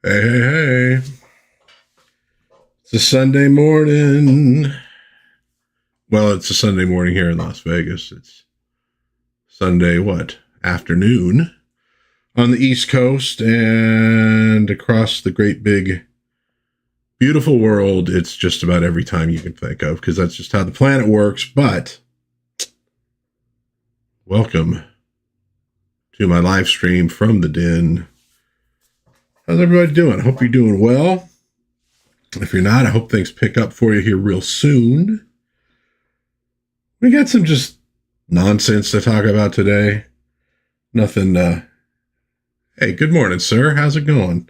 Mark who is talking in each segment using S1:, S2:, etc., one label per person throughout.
S1: Hey, hey, hey. It's a Sunday morning. Well, it's a Sunday morning here in Las Vegas. It's Sunday, afternoon on the East Coast and across the great big beautiful world. It's just about every time you can think of because that's just how the planet works. But welcome to my live stream from the den. How's everybody doing? I hope you're doing well. If you're not, I hope things pick up for you here real soon. We got some just nonsense to talk about today. Nothing, hey, good morning, sir. How's it going?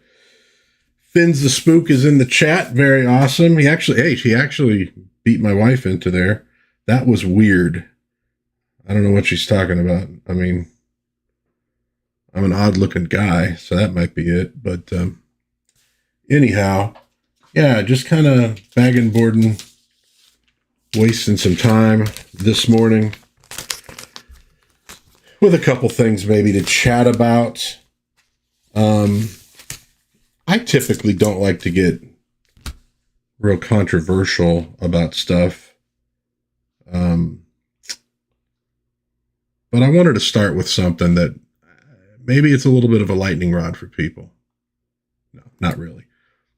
S1: Fins the Spook is in the chat. Very awesome. He actually beat my wife into there. That was weird. I don't know what she's talking about. I mean, I'm an odd looking guy, so that might be it. But anyhow, yeah, just kind of bagging, boarding, wasting some time this morning with a couple things maybe to chat about. I typically don't like to get real controversial about stuff. But I wanted to start with something that maybe it's a little bit of a lightning rod for people. No, not really.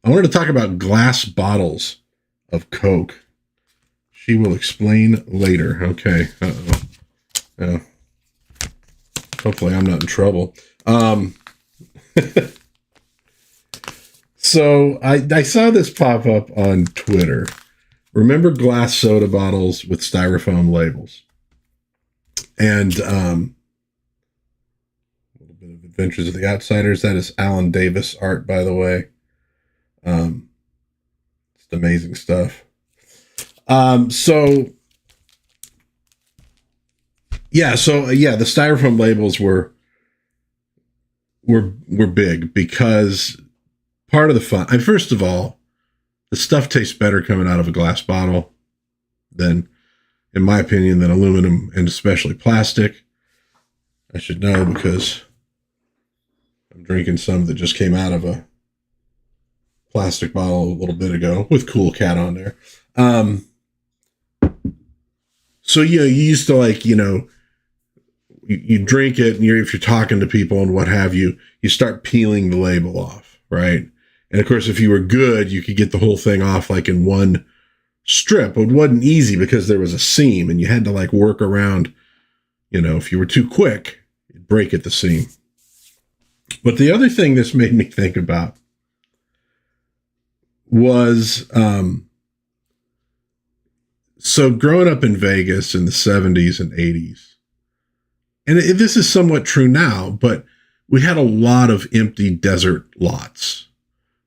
S1: I wanted to talk about glass bottles of Coke. She will explain later. Okay. Uh-oh. Hopefully I'm not in trouble. So I saw this pop up on Twitter. Remember glass soda bottles with styrofoam labels? And a little bit of Adventures of the Outsiders. That is Alan Davis art, by the way. It's amazing stuff. So the styrofoam labels were big because part of the fun. And first of all, the stuff tastes better coming out of a glass bottle than, in my opinion, than aluminum and especially plastic. I should know because I'm drinking some that just came out of a plastic bottle a little bit ago with Cool Cat on there. So, you used to you drink it and if you're talking to people and what have you, you start peeling the label off, right? And of course, if you were good, you could get the whole thing off like in one strip. It wasn't easy because there was a seam and you had to work around, if you were too quick, you'd break at the seam. But the other thing this made me think about was, so growing up in Vegas in the 70s and 80s, and this is somewhat true now, but we had a lot of empty desert lots.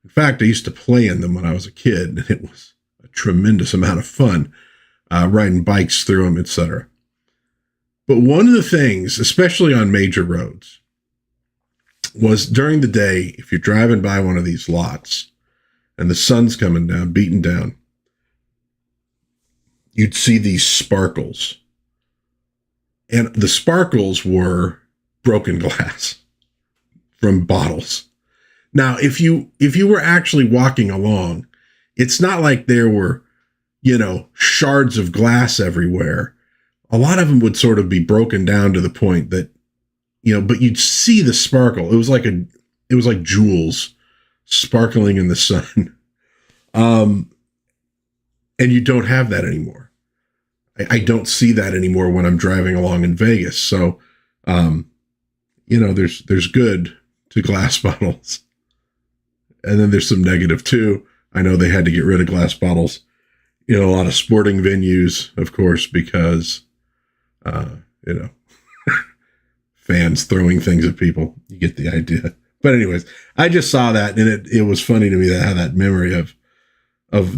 S1: In fact, I used to play in them when I was a kid, and it was a tremendous amount of fun, riding bikes through them, etc. But one of the things, especially on major roads, was during the day, if you're driving by one of these lots and the sun's coming down, beating down, you'd see these sparkles. And the sparkles were broken glass from bottles. Now, if you were actually walking along, it's not like there were, shards of glass everywhere. A lot of them would sort of be broken down to the point that, but you'd see the sparkle. It was like jewels sparkling in the sun. And you don't have that anymore. I don't see that anymore when I'm driving along in Vegas. So, there's good to glass bottles. And then there's some negative too. I know they had to get rid of glass bottles in a lot of sporting venues, of course, because, fans throwing things at people. You get the idea. But anyways, I just saw that and it was funny to me that I had that memory of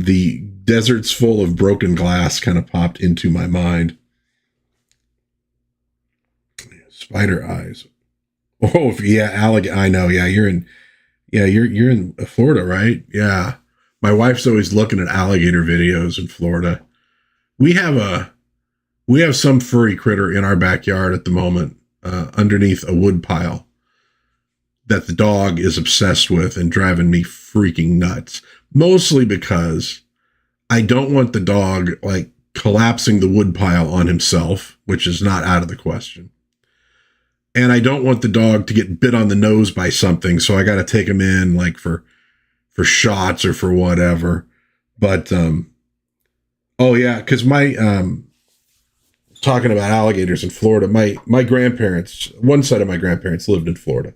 S1: the deserts full of broken glass kind of popped into my mind. Spider eyes. Oh, yeah, alligator. I know. Yeah, you're in Florida, right? Yeah. My wife's always looking at alligator videos in Florida. We have some furry critter in our backyard at the moment, underneath a wood pile that the dog is obsessed with and driving me freaking nuts. Mostly because I don't want the dog like collapsing the woodpile on himself, which is not out of the question. And I don't want the dog to get bit on the nose by something, so I got to take him in like for shots or for whatever. But oh yeah, because my talking about alligators in Florida, my grandparents, one side of my grandparents lived in Florida,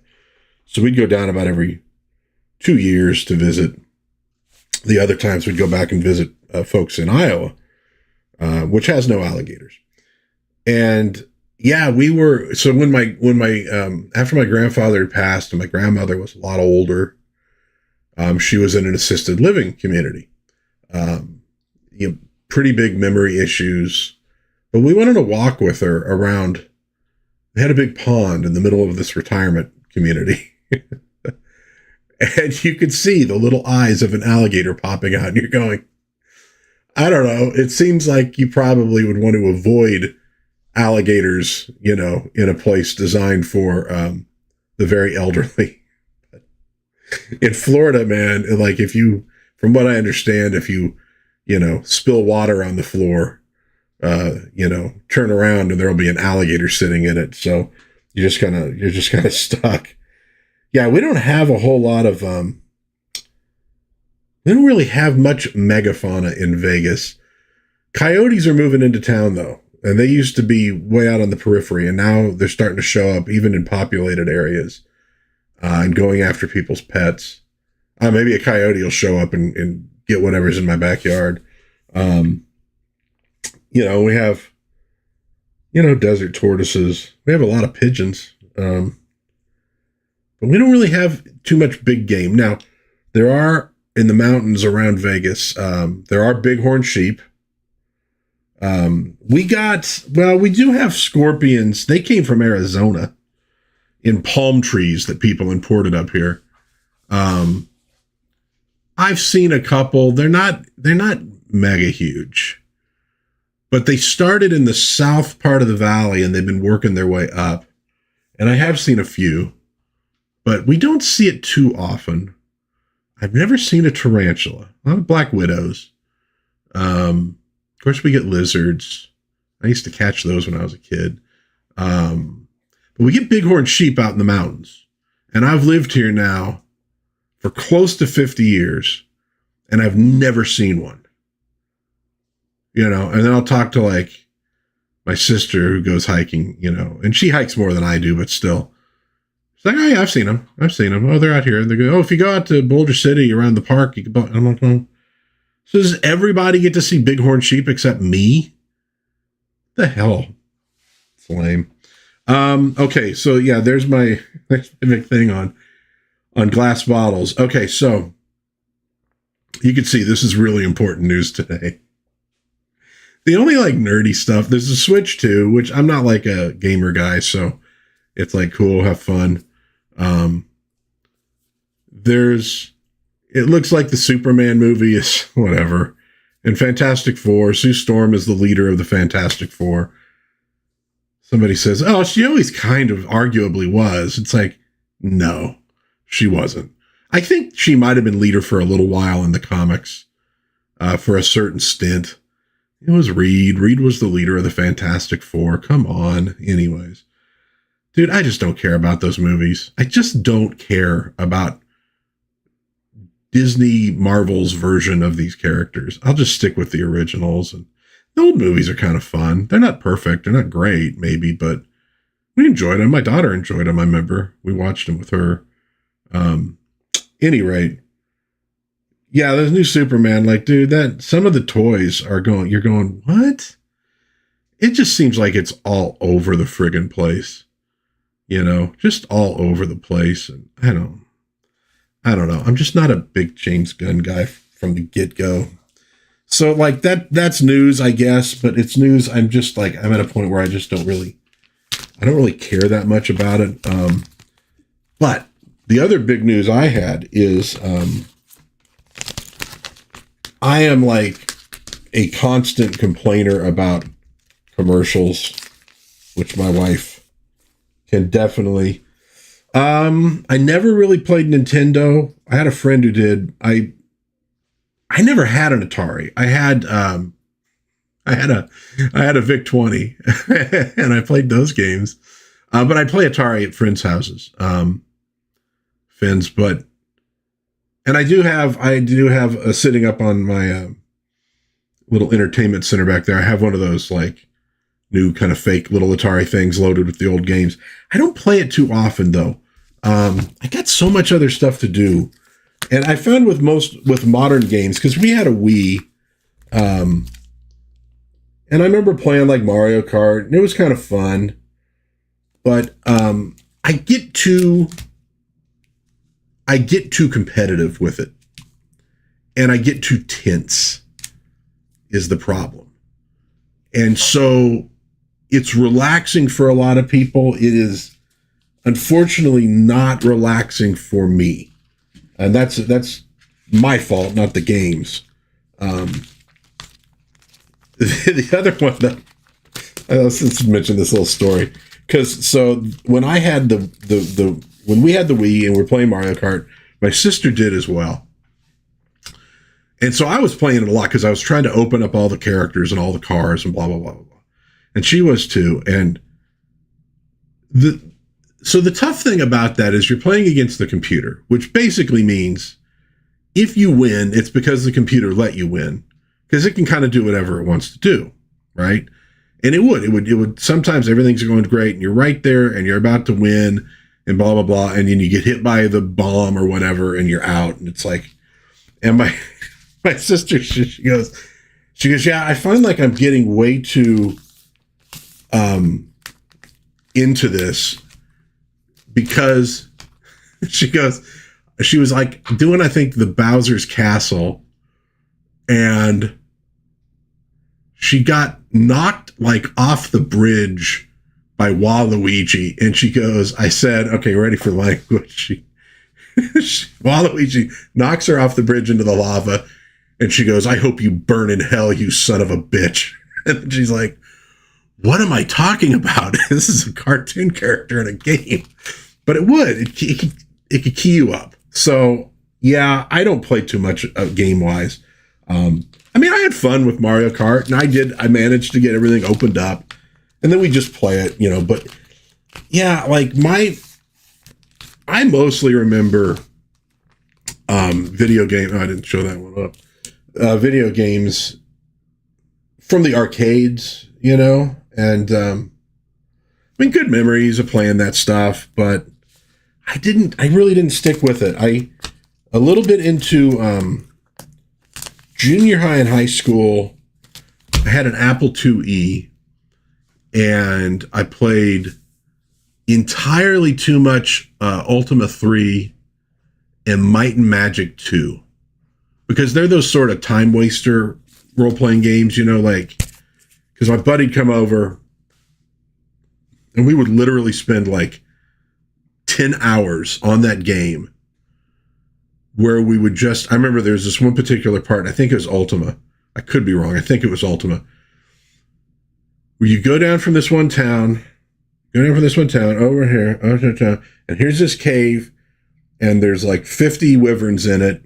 S1: so we'd go down about every 2 years to visit. The other times we'd go back and visit folks in Iowa, which has no alligators. And yeah, we were, so when my after my grandfather had passed and my grandmother was a lot older, she was in an assisted living community. Pretty big memory issues, but we went on a walk with her around. They had a big pond in the middle of this retirement community. And you could see the little eyes of an alligator popping out, and you're going, I don't know. It seems like you probably would want to avoid alligators, in a place designed for the very elderly. In Florida, man, like from what I understand, if you spill water on the floor, turn around and there'll be an alligator sitting in it. So you're just kind of stuck. Yeah, we don't have a whole lot of, we don't really have much megafauna in Vegas. Coyotes are moving into town though. And they used to be way out on the periphery, and now they're starting to show up even in populated areas, and going after people's pets. Maybe a coyote will show up and get whatever's in my backyard. We have, desert tortoises. We have a lot of pigeons. But we don't really have too much big game. Now, there are, in the mountains around Vegas, there are bighorn sheep. We do have scorpions. They came from Arizona in palm trees that people imported up here. I've seen a couple. They're not mega huge, but they started in the south part of the valley and they've been working their way up. And I have seen a few, but we don't see it too often. I've never seen a tarantula. A lot of black widows. Of course, we get lizards. I used to catch those when I was a kid. But we get bighorn sheep out in the mountains. And I've lived here now for close to 50 years, and I've never seen one. And then I'll talk to like my sister who goes hiking, and she hikes more than I do, but still. She's like, oh yeah, I've seen them. Oh, they're out here. They go, oh, if you go out to Boulder City around the park, you can. I'm like, oh. So does everybody get to see bighorn sheep except me? The hell? It's lame. Okay, so yeah, there's my big thing on glass bottles. Okay, so you can see this is really important news today. The only like nerdy stuff, there's a Switch 2, which I'm not like a gamer guy, so it's like cool, have fun. It looks like the Superman movie is whatever. And Fantastic Four, Sue Storm is the leader of the Fantastic Four. Somebody says, oh, she always kind of arguably was. It's like, no, she wasn't. I think she might have been leader for a little while in the comics, for a certain stint. It was Reed. Reed was the leader of the Fantastic Four. Come on. Anyways. Dude, I just don't care about those movies. I just don't care about Disney Marvel's version of these characters. I'll just stick with the originals. And the old movies are kind of fun. They're not perfect. They're not great, maybe, but we enjoyed them. My daughter enjoyed them. I remember we watched them with her. Any rate, yeah, there's new Superman. Like, dude, that some of the toys are going. You're going, what? It just seems like it's all over the friggin' place. Just all over the place. And I don't know. I'm just not a big James Gunn guy from the get-go. So like that's news, I guess, but it's news. I'm at a point where I don't really care that much about it. But the other big news I had is, I am like a constant complainer about commercials, which my wife can definitely I never really played Nintendo. I had a friend who did. I never had an Atari. I had a VIC 20 and I played those games. But I play Atari at friends' houses. Fins, but and I do have sitting up on my little entertainment center back there. I have one of those like new kind of fake little Atari things loaded with the old games. I don't play it too often though. I got so much other stuff to do. And I found with modern games, because we had a Wii, and I remember playing like Mario Kart, and it was kind of fun. But I get too competitive with it, and I get too tense is the problem. And so it's relaxing for a lot of people. It is unfortunately not relaxing for me. And that's my fault, not the games. The other one that let's mention this little story, because so when I had when we had the Wii and we're playing Mario Kart, my sister did as well, and so I was playing it a lot because I was trying to open up all the characters and all the cars and blah blah blah blah blah, and she was too. And so the tough thing about that is you're playing against the computer, which basically means if you win, it's because the computer let you win, because it can kind of do whatever it wants to do, right? And it would sometimes everything's going great and you're right there and you're about to win and blah, blah, blah. And then you get hit by the bomb or whatever and you're out. And it's like, and my sister, she goes, yeah, I find like I'm getting way too into this, because she was like doing, I think, the Bowser's Castle, and she got knocked like off the bridge by Waluigi. And she goes, I said, okay, ready for language. Waluigi knocks her off the bridge into the lava. And she goes, I hope you burn in hell, you son of a bitch. And she's like, what am I talking about? This is a cartoon character in a game. But it could key you up. So yeah, I don't play too much game wise. I mean, I had fun with Mario Kart, and I managed to get everything opened up, and then we just play it, but yeah, like I mostly remember video game. Oh, I didn't show that one up. Video games from the arcades, and I mean, good memories of playing that stuff, but I really didn't stick with it. A little bit into junior high and high school, I had an Apple IIe, and I played entirely too much Ultima 3 and Might and Magic 2, because they're those sort of time waster role-playing games, like, because my buddy'd come over, and we would literally spend like 10 hours on that game, where we would I remember there's this one particular part, I think it was Ultima. I could be wrong. I think it was Ultima. Where you go down from this one town, over here, and here's this cave, and there's like 50 wyverns in it.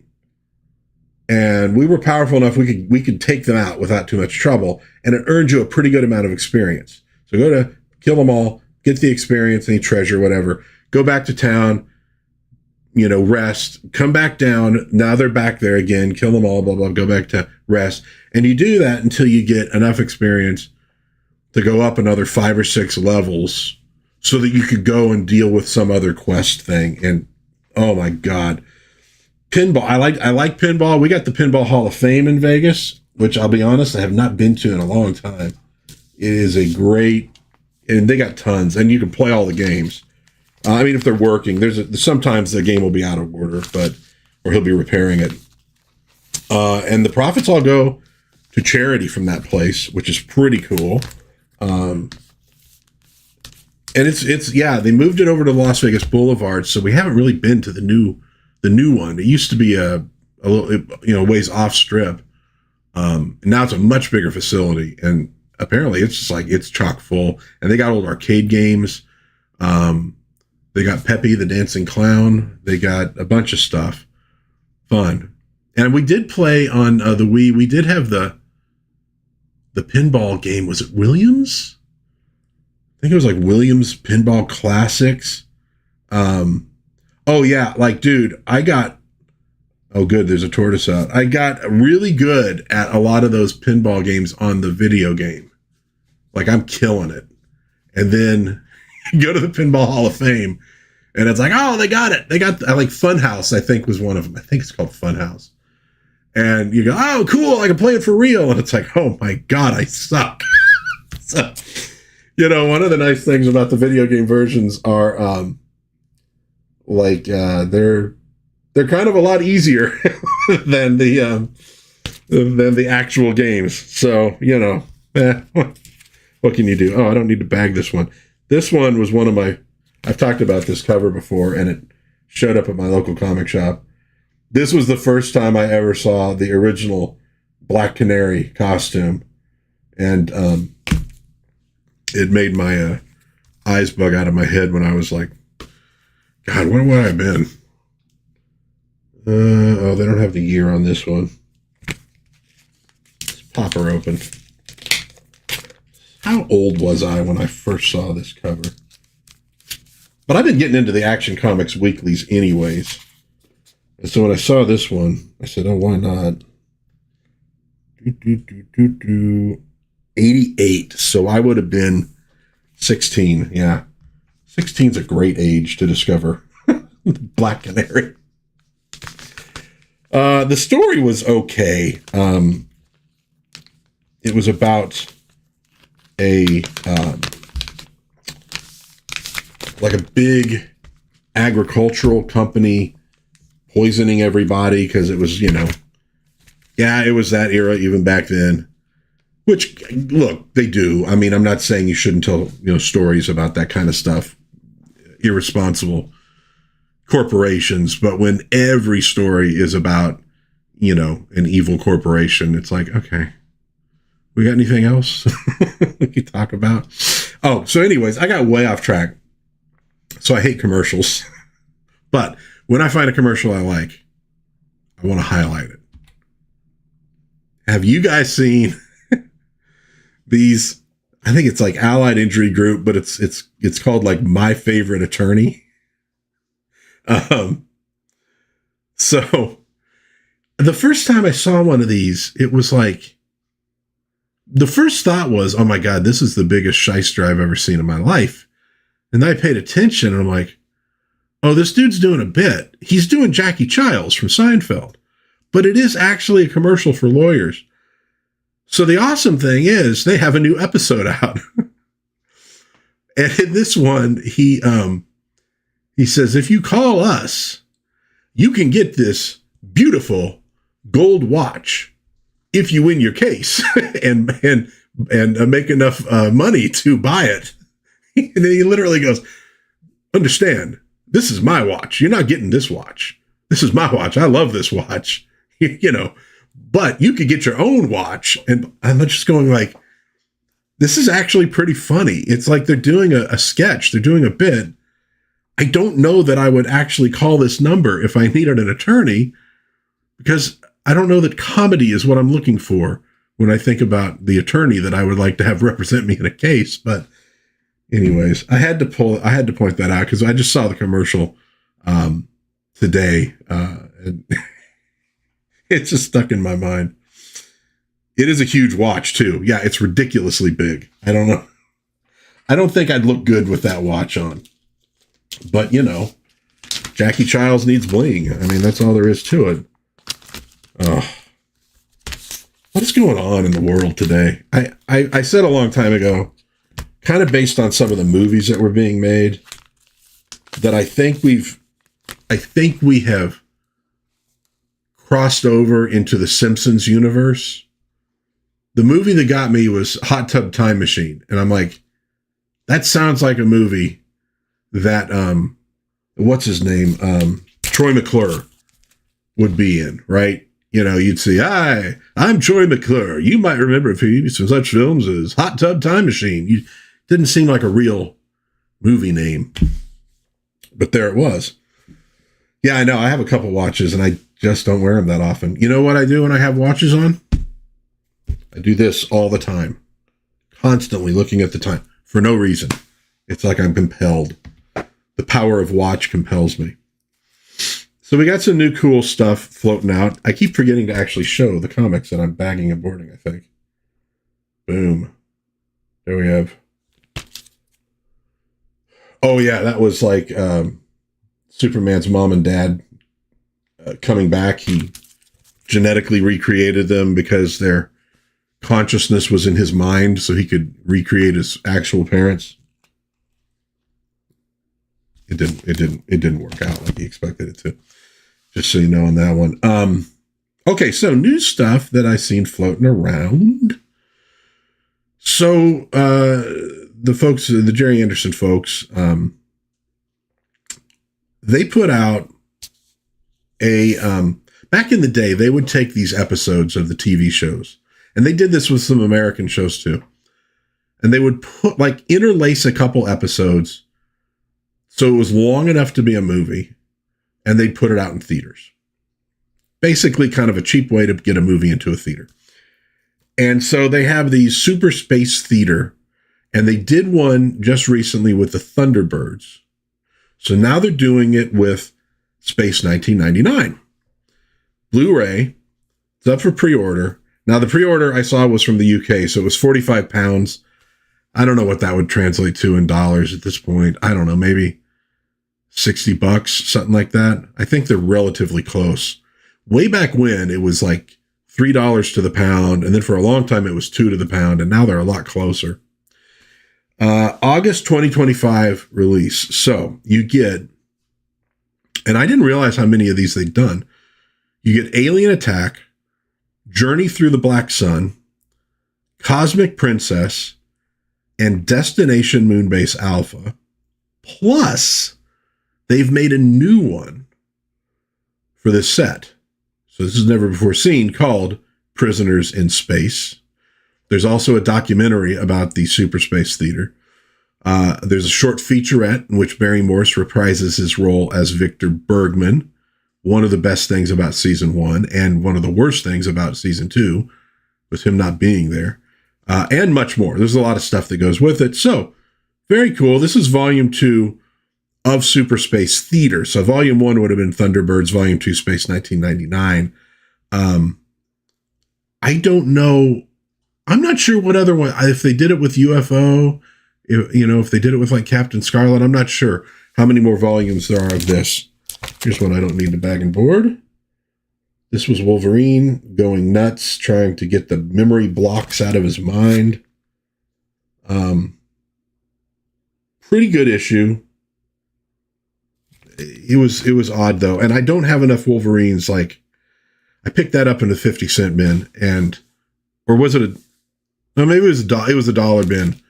S1: And we were powerful enough, we could take them out without too much trouble, and it earned you a pretty good amount of experience. So go to kill them all, get the experience, any treasure, whatever. Go back to town, rest, come back down. Now they're back there again, kill them all, blah, blah, go back to rest. And you do that until you get enough experience to go up another 5 or 6 levels so that you could go and deal with some other quest thing. And oh my God, pinball. I like pinball. We got the Pinball Hall of Fame in Vegas, which I'll be honest, I have not been to in a long time. It is a great, and they got tons, and you can play all the games. I mean, if they're working, sometimes the game will be out of order, or he'll be repairing it. And the profits all go to charity from that place, which is pretty cool. And they moved it over to Las Vegas Boulevard, so we haven't really been to the new one. It used to be a little, ways off strip. And now it's a much bigger facility, and apparently it's just like, it's chock full, and they got old arcade games. They got Peppy the Dancing Clown. They got a bunch of stuff. Fun. And we did play on the Wii. We did have the pinball game. Was it Williams? I think it was like Williams Pinball Classics. Oh yeah, like dude, oh good, there's a tortoise out. I got really good at a lot of those pinball games on the video game. Like I'm killing it. And then go to the Pinball Hall of Fame and it's like, oh, they got it. They got like Funhouse, I think was one of them. I think it's called Funhouse. And you go, oh, cool, I can play it for real. And it's like, oh my God, I suck. So, you know, one of the nice things about the video game versions are they're kind of a lot easier than the actual games. So, you know, what can you do? Oh, I don't need to bag this one. This one was one of I've talked about this cover before, and it showed up at my local comic shop. This was the first time I ever saw the original Black Canary costume, and it made my eyes bug out of my head when I was like, God, where would I have been? Oh, they don't have the year on this one. Let's pop her open. How old was I when I first saw this cover? But I've been getting into the Action Comics weeklies anyways. And so when I saw this one, I said, oh, why not? 88. So I would have been 16. Yeah. 16 is a great age to discover Black Canary. The story was okay. It was about a big agricultural company poisoning everybody because it was, it was that era even back then. Which, look, they do. I mean, I'm not saying you shouldn't tell, stories about that kind of stuff. Irresponsible corporations. But when every story is about, an evil corporation, it's like, okay, we got anything else we could talk about? Oh, so anyways, I got way off track. So I hate commercials. But when I find a commercial I like, I want to highlight it. Have you guys seen these? I think it's like Allied Injury Group, but it's called like My Favorite Attorney. So the first time I saw one of these, it was like, the first thought was, oh my God, this is the biggest shyster I've ever seen in my life. And then I paid attention and I'm like, oh, this dude's doing a bit. He's doing Jackie Childs from Seinfeld, but it is actually a commercial for lawyers. So the awesome thing is they have a new episode out. And in this one, he says, if you call us, you can get this beautiful gold watch if you win your case and make enough money to buy it. And then he literally goes, understand, this is my watch. You're not getting this watch. This is my watch. I love this watch, but you could get your own watch. And I'm just going like, this is actually pretty funny. It's like they're doing a sketch. They're doing a bit. I don't know that I would actually call this number if I needed an attorney, because I don't know that comedy is what I'm looking for when I think about the attorney that I would like to have represent me in a case. But anyways, I had to point that out because I just saw the commercial today. And it's just stuck in my mind. It is a huge watch too. Yeah, it's ridiculously big. I don't know. I don't think I'd look good with that watch on. But, Jackie Childs needs bling. I mean, that's all there is to it. What is going on in the world today? I said a long time ago, kind of based on some of the movies that were being made, that I think we have crossed over into the Simpsons universe. The movie that got me was Hot Tub Time Machine. And I'm like, that sounds like a movie that, what's his name? Troy McClure would be in, right? You'd see, hi, I'm Troy McClure. You might remember from such films as Hot Tub Time Machine. You didn't seem like a real movie name. But there it was. Yeah, I know. I have a couple watches, and I just don't wear them that often. You know what I do when I have watches on? I do this all the time. Constantly looking at the time for no reason. It's like I'm compelled. The power of watch compels me. So we got some new cool stuff floating out. I keep forgetting to actually show the comics that I'm bagging and boarding, I think. Boom. There we have. Oh, yeah, that was like Superman's mom and dad coming back. He genetically recreated them because their consciousness was in his mind, so he could recreate his actual parents. It didn't work out like he expected it to. Just so you know on that one. Okay, so new stuff that I've seen floating around. So the folks, the Jerry Anderson folks, they put out a back in the day, they would take these episodes of the TV shows, and they did this with some American shows too. And they would put like interlace a couple episodes so it was long enough to be a movie, and they'd put it out in theaters. Basically kind of a cheap way to get a movie into a theater. And so they have the Super Space Theater, and they did one just recently with the Thunderbirds. So now they're doing it with Space 1999. Blu-ray, it's up for pre-order. Now the pre-order I saw was from the UK, so it was £45. I don't know what that would translate to in dollars at this point. I don't know, maybe $60, something like that. I think they're relatively close. Way back when, it was like $3 to the pound, and then for a long time it was $2 to the pound, and now they're a lot closer. August 2025 release. So you get, and I didn't realize how many of these they'd done. You get Alien Attack, Journey Through the Black Sun, Cosmic Princess, and Destination Moonbase Alpha. Plus, they've made a new one for this set. So this is never before seen, called Prisoners in Space. There's also a documentary about the Super Space Theater. There's a short featurette in which Barry Morse reprises his role as Victor Bergman. One of the best things about season 1 and one of the worst things about season 2 was him not being there. And much more. There's a lot of stuff that goes with it. So very cool. This is volume 2 of Super Space Theater. So volume 1 would have been Thunderbirds, volume 2 Space 1999. I don't know. I'm not sure what other one, if they did it with UFO, if they did it with like Captain Scarlet, I'm not sure how many more volumes there are of this. Here's one I don't need to bag and board. This was Wolverine going nuts, trying to get the memory blocks out of his mind. Pretty good issue. It was odd though, and I don't have enough Wolverines. Like, I picked that up in the 50-cent bin, or was it no, maybe it was a dollar bin.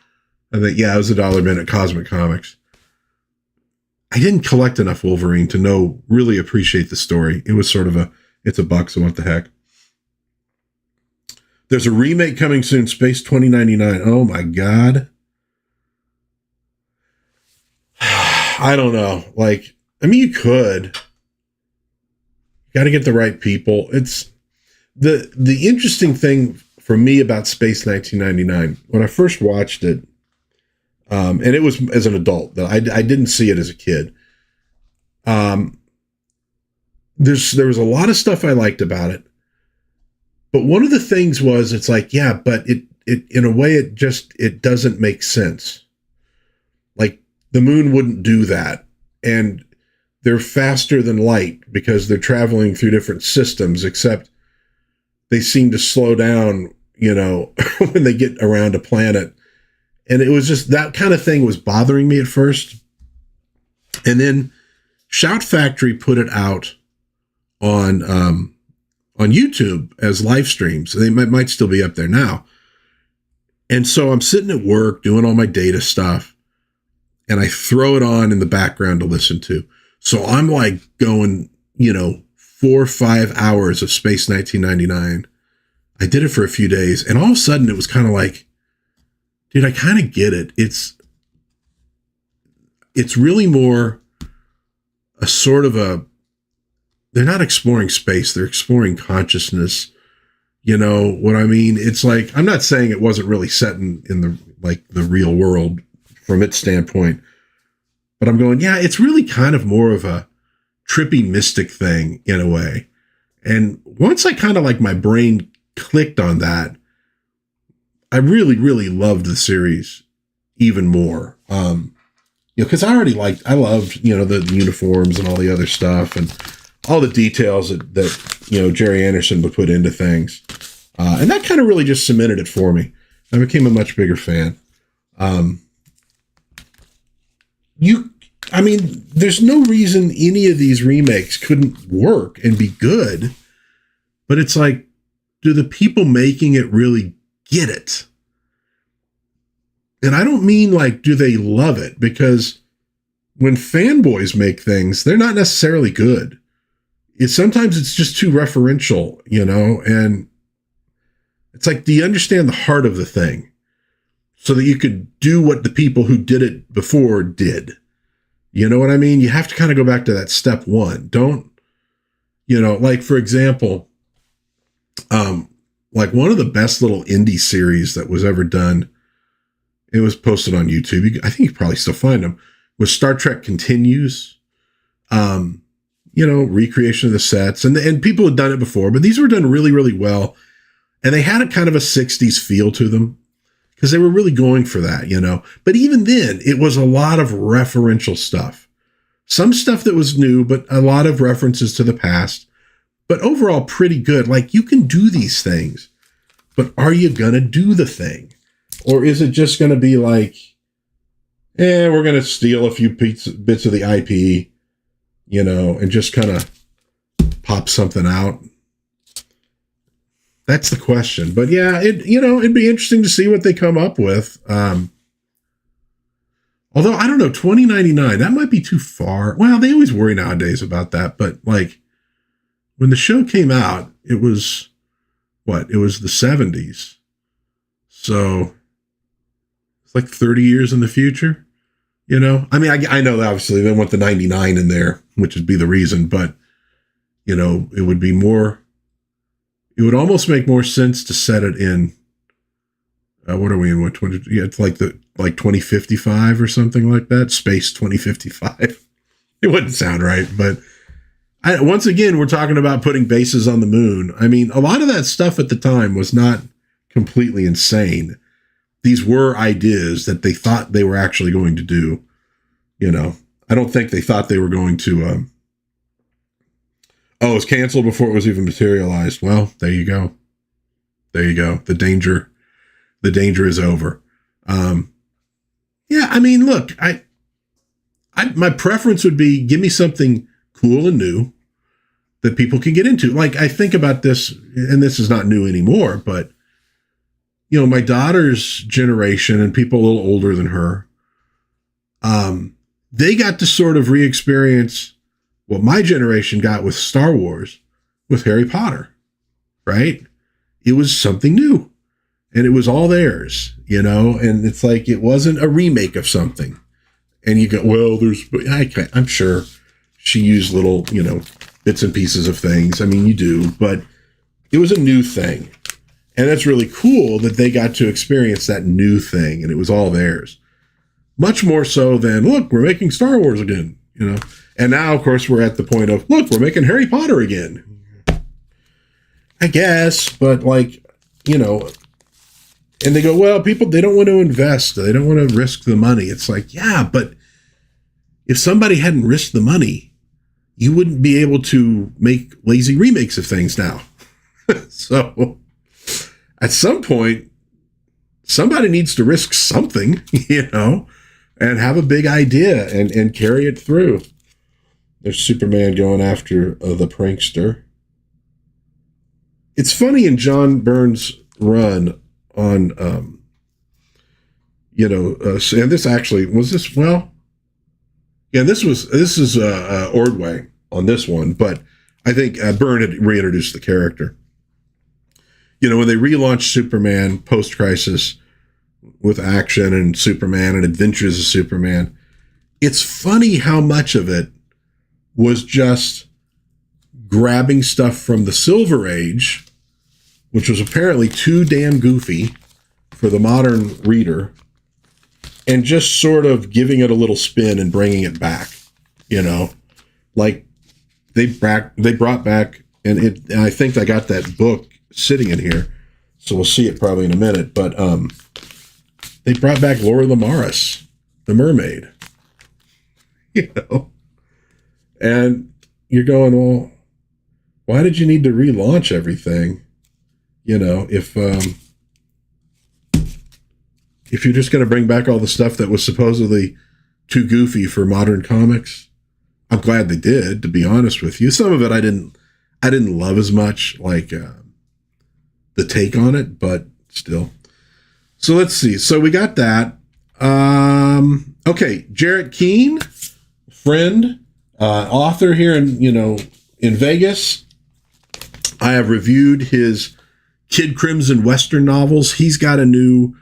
S1: I think, yeah, it was a dollar bin at Cosmic Comics. I didn't collect enough Wolverine to really appreciate the story. It was sort of it's a buck, so what the heck. There's a remake coming soon, Space 2099. Oh my God. I don't know. Like, I mean, you could. You got to get the right people. It's the interesting thing for me about Space 1999, when I first watched it, and it was as an adult, I didn't see it as a kid. There was a lot of stuff I liked about it, but one of the things was, it's like, yeah, but it in a way, it doesn't make sense. Like, the moon wouldn't do that, and they're faster than light because they're traveling through different systems, except they seem to slow down, when they get around a planet. And it was just, that kind of thing was bothering me at first. And then Shout Factory put it out on YouTube as live streams. They might still be up there now. And so I'm sitting at work doing all my data stuff, and I throw it on in the background to listen to. So I'm like going, 4 or 5 hours of Space 1999. I did it for a few days, and all of a sudden it was kind of like, dude, I kind of get it. It's really more a sort of they're not exploring space, they're exploring consciousness. You know what I mean? It's like, I'm not saying it wasn't really set in the real world from its standpoint, but I'm going, yeah, it's really kind of more of a trippy mystic thing in a way. And once I kind of like my brain clicked on that, I really, really loved the series even more. Because I loved, the uniforms and all the other stuff and all the details that Jerry Anderson would put into things. And that kind of really just cemented it for me. I became a much bigger fan. There's no reason any of these remakes couldn't work and be good, but it's like, do the people making it really get it? And I don't mean like, do they love it? Because when fanboys make things, they're not necessarily good. Sometimes it's just too referential, and it's like, do you understand the heart of the thing so that you could do what the people who did it before did? You know what I mean? You have to kind of go back to that step one. Don't, like, for example, like one of the best little indie series that was ever done, it was posted on YouTube. I think you probably still find them, was Star Trek Continues. Recreation of the sets, and people had done it before, but these were done really, really well. And they had a kind of a 60s feel to them because they were really going for that, But even then, it was a lot of referential stuff. Some stuff that was new, but a lot of references to the past. But overall, pretty good. Like, you can do these things, but are you going to do the thing? Or is it just going to be like, we're going to steal a few bits of the IP, and just kind of pop something out? That's the question. But yeah, it'd be interesting to see what they come up with. Although, I don't know, $20.99, that might be too far. Well, they always worry nowadays about that. But like, when the show came out, it was the 70s. So it's like 30 years in the future, I mean, I know that obviously they want the 99 in there, which would be the reason, but it would be more, it would almost make more sense to set it in, what are we in? What 20? Yeah, it's like 2055 or something like that. Space 2055. It wouldn't sound right, but once again, we're talking about putting bases on the moon. I mean, a lot of that stuff at the time was not completely insane. These were ideas that they thought they were actually going to do. I don't think they thought they were going to, it was canceled before it was even materialized. Well, there you go. The danger is over. Yeah, I mean, look, my preference would be, give me something cool and new that people can get into. Like, I think about this, and this is not new anymore, but my daughter's generation and people a little older than her, they got to sort of re-experience what my generation got with Star Wars, with Harry Potter, right? It was something new, and it was all theirs, and it's like, it wasn't a remake of something. And you go, well, I'm sure she used little, bits and pieces of things. I mean, you do, but it was a new thing. And that's really cool that they got to experience that new thing, and it was all theirs. Much more so than, look, we're making Star Wars again, And now, of course, we're at the point of, look, we're making Harry Potter again. I guess, but like, and they go, well, people, they don't want to invest. They don't want to risk the money. It's like, yeah, but if somebody hadn't risked the money, you wouldn't be able to make lazy remakes of things now. So at some point, somebody needs to risk something, and have a big idea and carry it through. There's Superman going after the prankster. It's funny in John Byrne's run on, and this actually, this is Ordway on this one, but I think Byrne had reintroduced the character. When they relaunched Superman post-Crisis with action and Superman and Adventures of Superman, it's funny how much of it was just grabbing stuff from the Silver Age, which was apparently too damn goofy for the modern reader, and just sort of giving it a little spin and bringing it back, you know, like they brought back, and I think I got that book sitting in here, so we'll see it probably in a minute, but they brought back Laura Lamaris, the mermaid, you know, and you're going, well, why did you need to relaunch everything? You know, if you're just going to bring back all the stuff that was supposedly too goofy for modern comics, I'm glad they did, to be honest with you. Some of it I didn't love as much, like the take on it, but still. So let's see. So we got that. Okay, Jarret Keene, friend, author here in Vegas. I have reviewed his Kid Crimson Western novels. He's got a new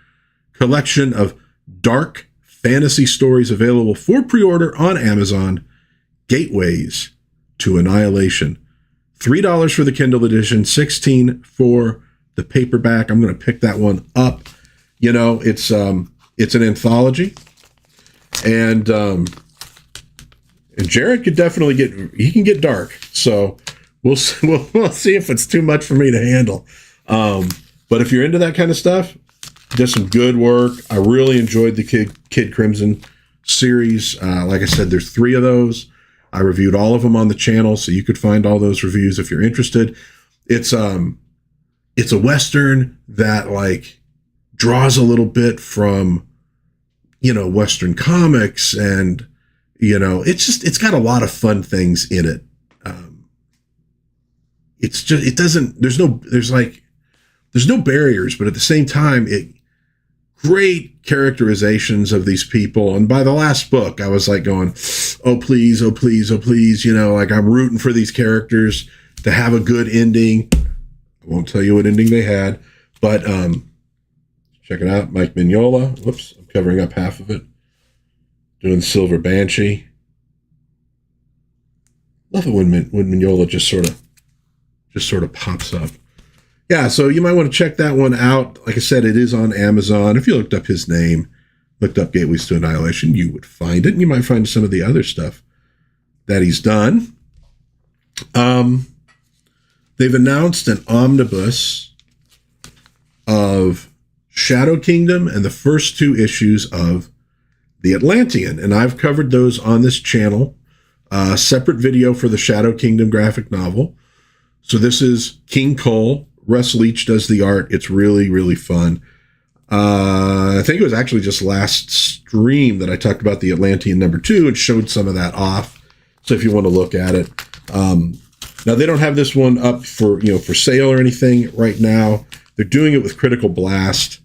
S1: collection of dark fantasy stories available for pre-order on Amazon. Gateways to Annihilation. $3 for the Kindle edition, $16 for the paperback. I'm going to pick that one up. You know, it's an anthology, and Jarret could definitely get dark. So we'll see if it's too much for me to handle. But if you're into that kind of stuff, does some good work. I really enjoyed the Kid Crimson series. Like I said, there's 3 of those. I reviewed all of them on the channel, so you could find all those reviews if you're interested. It's a Western that like draws a little bit from, you know, Western comics, and, you know, it's got a lot of fun things in it. There's no barriers, but at the same time, great characterizations of these people. And by the last book, I was like going, oh, please, oh, please, oh, please. You know, like I'm rooting for these characters to have a good ending. I won't tell you what ending they had, but check it out. Mike Mignola. Whoops, I'm covering up half of it. Doing Silver Banshee. Love it when Mignola just sort of pops up. Yeah, so you might want to check that one out. Like I said, it is on Amazon. If you looked up his name, looked up Gateways to Annihilation, you would find it. And you might find some of the other stuff that he's done. They've announced an omnibus of Shadow Kingdom and the first 2 issues of The Atlantean. And I've covered those on this channel. Separate video for the Shadow Kingdom graphic novel. So this is King Cole. Russ Leach does the art. It's really, really fun. I think it was actually just last stream that I talked about the Atlantean #2 and showed some of that off. So if you want to look at it. Now they don't have this one up for sale or anything right now. They're doing it with Critical Blast.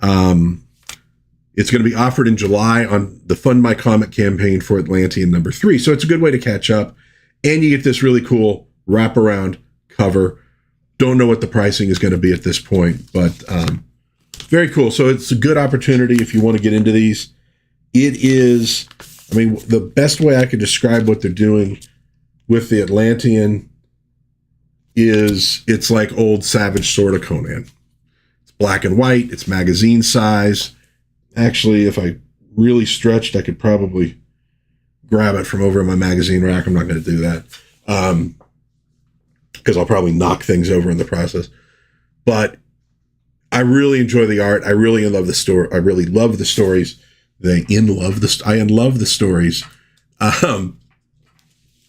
S1: It's going to be offered in July on the Fund My Comic campaign for Atlantean #3. So it's a good way to catch up. And you get this really cool wraparound cover. Don't know what the pricing is going to be at this point, but very cool. So it's a good opportunity if you want to get into these. It is, I mean, the best way I could describe what they're doing with the Atlantean is it's like old Savage Sword of Conan. It's black and white. It's magazine size. Actually, if I really stretched, I could probably grab it from over in my magazine rack. I'm not going to do that. Because I'll probably knock things over in the process. But I really enjoy the art. I really love the story. I really love the stories. I love the stories.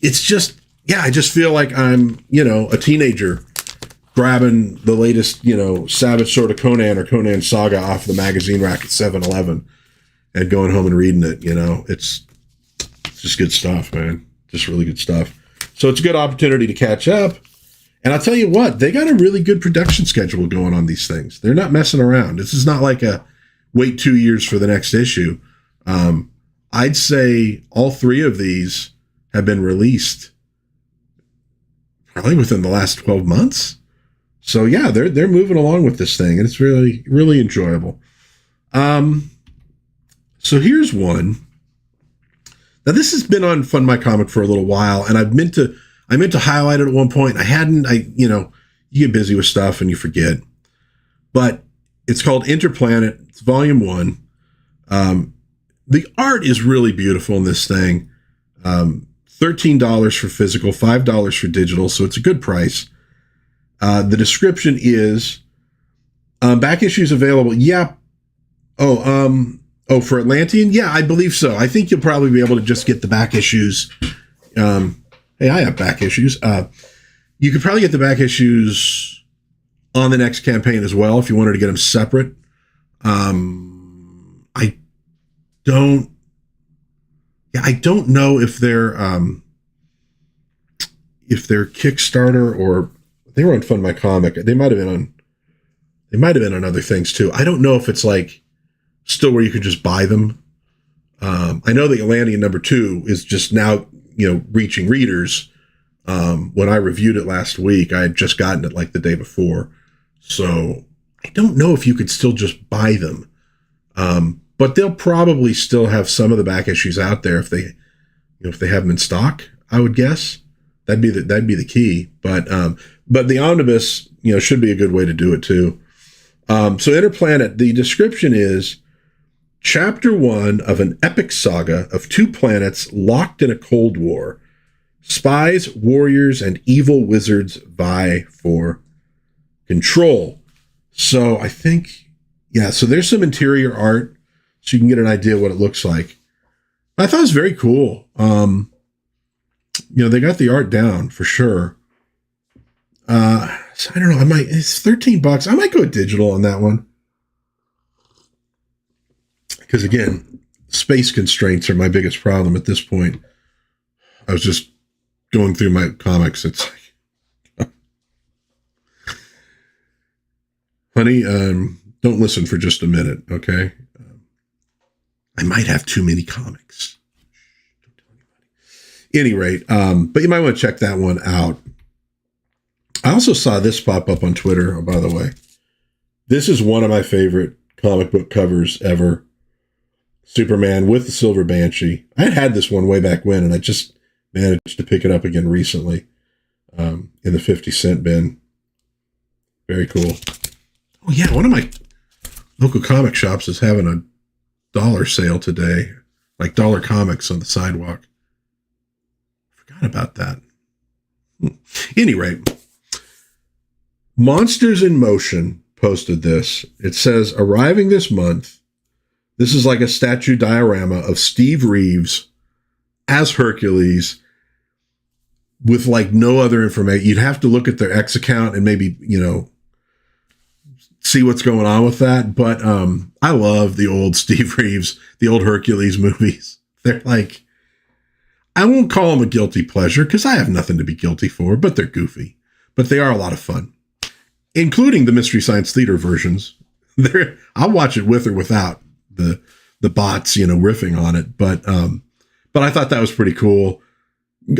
S1: It's just, yeah, I just feel like I'm, a teenager grabbing the latest, Savage Sword of Conan or Conan Saga off the magazine rack at 7-Eleven and going home and reading it. It's just good stuff, man. Just really good stuff. So it's a good opportunity to catch up. And I'll tell you what, they got a really good production schedule going on these things. They're not messing around. This is not like a wait 2 years for the next issue. I'd say all 3 of these have been released probably within the last 12 months. So yeah, they're moving along with this thing, and it's really, really enjoyable. So here's one Now this has been on Fund My Comic for a little while, and I meant to highlight it at one point. I hadn't. You get busy with stuff and you forget. But it's called Interplanet. It's volume 1. The art is really beautiful in this thing. $13 for physical, $5 for digital, so it's a good price. The description is back issues available. Yeah. For Atlantean? Yeah, I believe so. I think you'll probably be able to just get the back issues. Hey, I have back issues. You could probably get the back issues on the next campaign as well if you wanted to get them separate. I don't know if they're Kickstarter or they were on Fund My Comic. They might have been on other things too. I don't know if it's like still where you could just buy them. I know the Atlantean #2 is just now, reaching readers. When I reviewed it last week, I had just gotten it like the day before. So I don't know if you could still just buy them. But they'll probably still have some of the back issues out there if they have them in stock, I would guess. That'd be the key. But the omnibus, should be a good way to do it too. So Interplanet, the description is Chapter 1 of an epic saga of 2 planets locked in a Cold War. Spies, warriors, and evil wizards vie for control. So I think, so there's some interior art so you can get an idea of what it looks like. I thought it was very cool. They got the art down for sure. So I don't know. It's $13. I might go digital on that one. Because again, space constraints are my biggest problem at this point. I was just going through my comics. It's like, honey, don't listen for just a minute, okay? I might have too many comics. Don't tell anybody. Any rate, but you might want to check that one out. I also saw this pop up on Twitter, by the way. This is one of my favorite comic book covers ever. Superman with the Silver Banshee. I had this one way back when, and I just managed to pick it up again recently in the 50-cent bin. Very cool. Oh, yeah, one of my local comic shops is having a dollar sale today, like dollar comics on the sidewalk. Forgot about that. Any rate, Monsters in Motion posted this. It says, arriving this month, this is like a statue diorama of Steve Reeves as Hercules with like no other information. You'd have to look at their X account and maybe, see what's going on with that. But I love the old Steve Reeves, the old Hercules movies. They're like, I won't call them a guilty pleasure because I have nothing to be guilty for, but they're goofy. But they are a lot of fun, including the Mystery Science Theater versions. I'll watch it with or without the bots, riffing on it. But I thought that was pretty cool.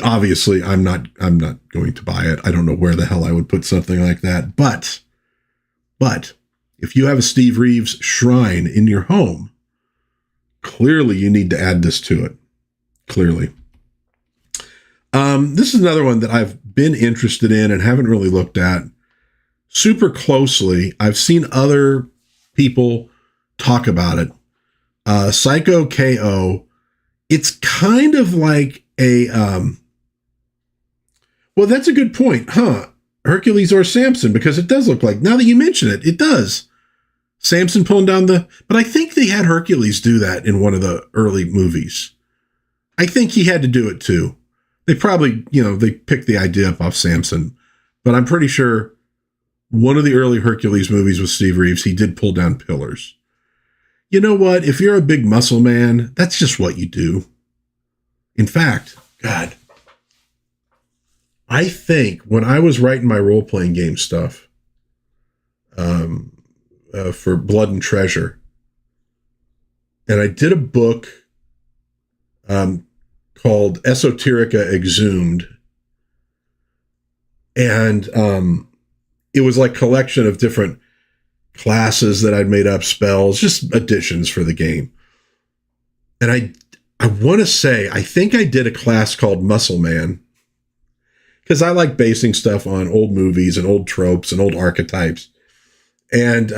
S1: Obviously, I'm not going to buy it. I don't know where the hell I would put something like that. But if you have a Steve Reeves shrine in your home, clearly you need to add this to it. Clearly. This is another one that I've been interested in and haven't really looked at super closely. I've seen other people talk about it. Psycho KO. It's kind of like a, well, that's a good point, huh? Hercules or Samson, because it does look like, now that you mention it, it does. Samson pulling down but I think they had Hercules do that in one of the early movies. I think he had to do it too. They probably, they picked the idea up off Samson, but I'm pretty sure one of the early Hercules movies with Steve Reeves, he did pull down pillars. You know what? If you're a big muscle man, that's just what you do. In fact, God, I think when I was writing my role-playing game stuff for Blood and Treasure, and I did a book called Esoterica Exhumed, and it was like a collection of different classes that I'd made up, spells, just additions for the game. And I want to say, I think I did a class called Muscle Man, because I like basing stuff on old movies and old tropes and old archetypes. And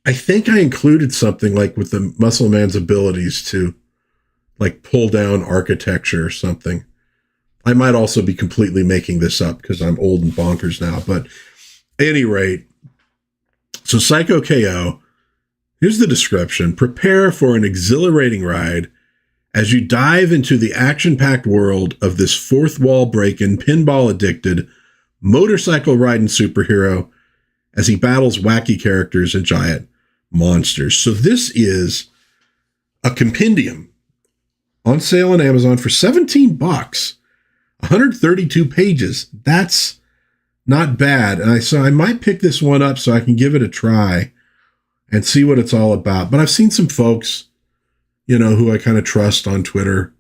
S1: I think I included something like with the Muscle Man's abilities to like pull down architecture or something. I might also be completely making this up because I'm old and bonkers now. But at any rate, so Psycho KO, here's the description. Prepare for an exhilarating ride as you dive into the action-packed world of this fourth wall breaking, pinball-addicted, motorcycle-riding superhero as he battles wacky characters and giant monsters. So this is a compendium on sale on Amazon for $17, 132 pages. That's not bad. And so I might pick this one up so I can give it a try and see what it's all about. But I've seen some folks, who I kind of trust on Twitter,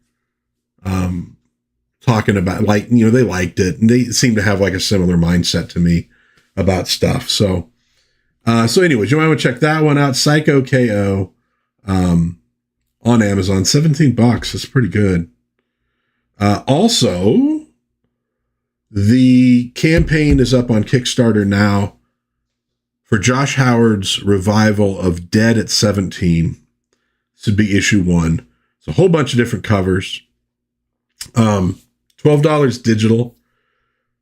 S1: talking about, like, they liked it and they seem to have like a similar mindset to me about stuff. So anyways, you might want to check that one out. Psycho KO, on Amazon, $17. That's pretty good. Also, the campaign is up on Kickstarter now for Josh Howard's revival of Dead at 17. This would be issue 1. It's a whole bunch of different covers. $12 digital,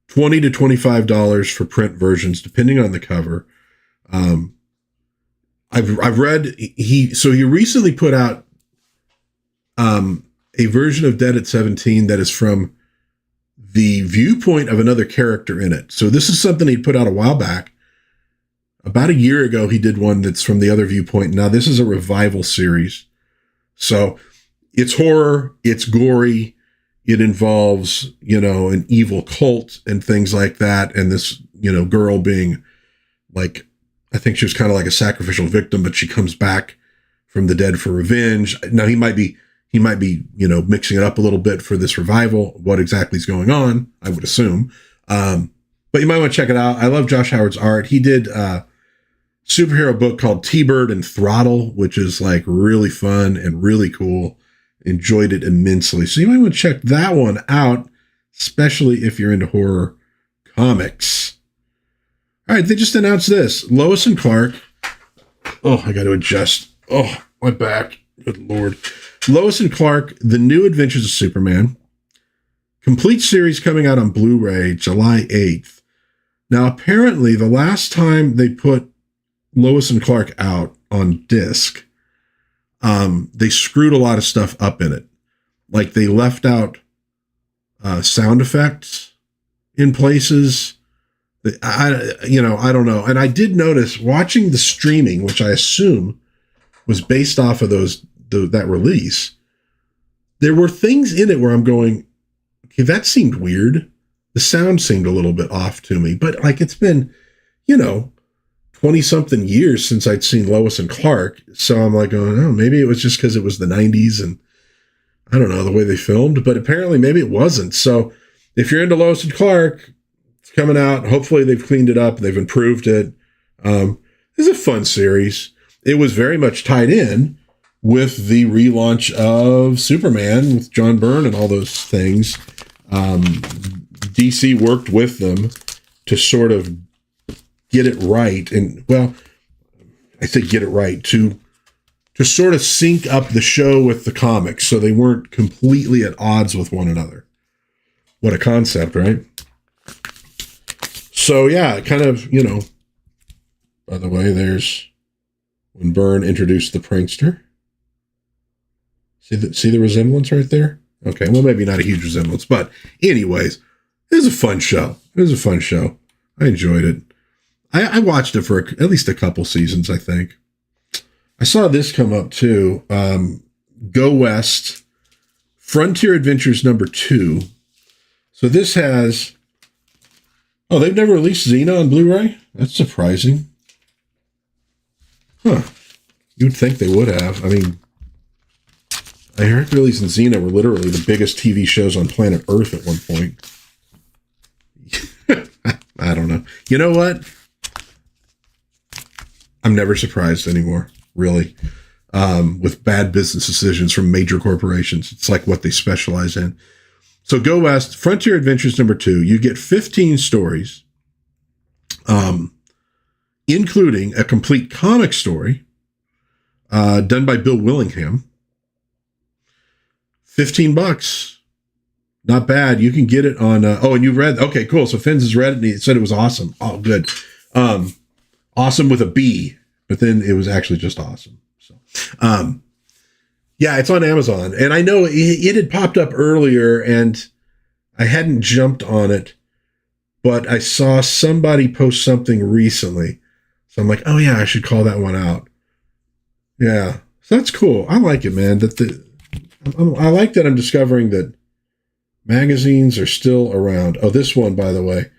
S1: $20 to $25 for print versions, depending on the cover. I've read he recently put out a version of Dead at 17 that is from the viewpoint of another character in it. So this is something he put out a while back. About a year ago, he did one that's from the other viewpoint. Now this is a revival series. So it's horror, it's gory, it involves, an evil cult and things like that. And this, girl being like, I think she was kind of like a sacrificial victim, but she comes back from the dead for revenge. Now he might be, mixing it up a little bit for this revival. What exactly is going on, I would assume. But you might want to check it out. I love Josh Howard's art. He did a superhero book called T-Bird and Throttle, which is like really fun and really cool. Enjoyed it immensely. So you might want to check that one out, especially if you're into horror comics. All right, they just announced this. Lois and Clark. Oh, I got to adjust. Oh, my back. Good Lord. Lois and Clark, The New Adventures of Superman. Complete series coming out on Blu-ray July 8th. Now, apparently, the last time they put Lois and Clark out on disc, they screwed a lot of stuff up in it. Like they left out sound effects in places. I don't know. And I did notice watching the streaming, which I assume was based off of that release, there were things in it where I'm going, okay, that seemed weird. The sound seemed a little bit off to me, but like it's been, 20 something years since I'd seen Lois and Clark. So I'm like, oh, maybe it was just because it was the 90s and I don't know the way they filmed, but apparently maybe it wasn't. So if you're into Lois and Clark, it's coming out. Hopefully they've cleaned it up. They've improved it. It's a fun series. It was very much tied in with the relaunch of Superman with John Byrne and all those things. DC worked with them to sort of get it right. And, well, I say get it right, to sort of sync up the show with the comics so they weren't completely at odds with one another. What a concept, right? So, yeah, kind of, by the way, there's when Byrne introduced the prankster. See the resemblance right there? Okay, well, maybe not a huge resemblance, but anyways, it was a fun show. I enjoyed it. I watched it for at least a couple seasons, I think. I saw this come up too. Go West, Frontier Adventures #2. So this has, they've never released Xena on Blu-ray? That's surprising. Huh. You'd think they would have. I mean, I heard Hercules and Xena were literally the biggest TV shows on planet Earth at one point. I don't know. You know what? I'm never surprised anymore, really. with bad business decisions from major corporations. It's like what they specialize in. So Go West, Frontier Adventures #2. You get 15 stories, including a complete comic story done by Bill Willingham. $15. Not bad. You can get it on, and you read, okay, cool. So Finns has read it and he said it was awesome. Oh, good. Awesome with a B, but then it was actually just awesome. So, yeah, it's on Amazon. And I know it had popped up earlier and I hadn't jumped on it, but I saw somebody post something recently. So I'm like, oh yeah, I should call that one out. Yeah. So that's cool. I like it, man. I like that I'm discovering that magazines are still around. Oh, this one, by the way.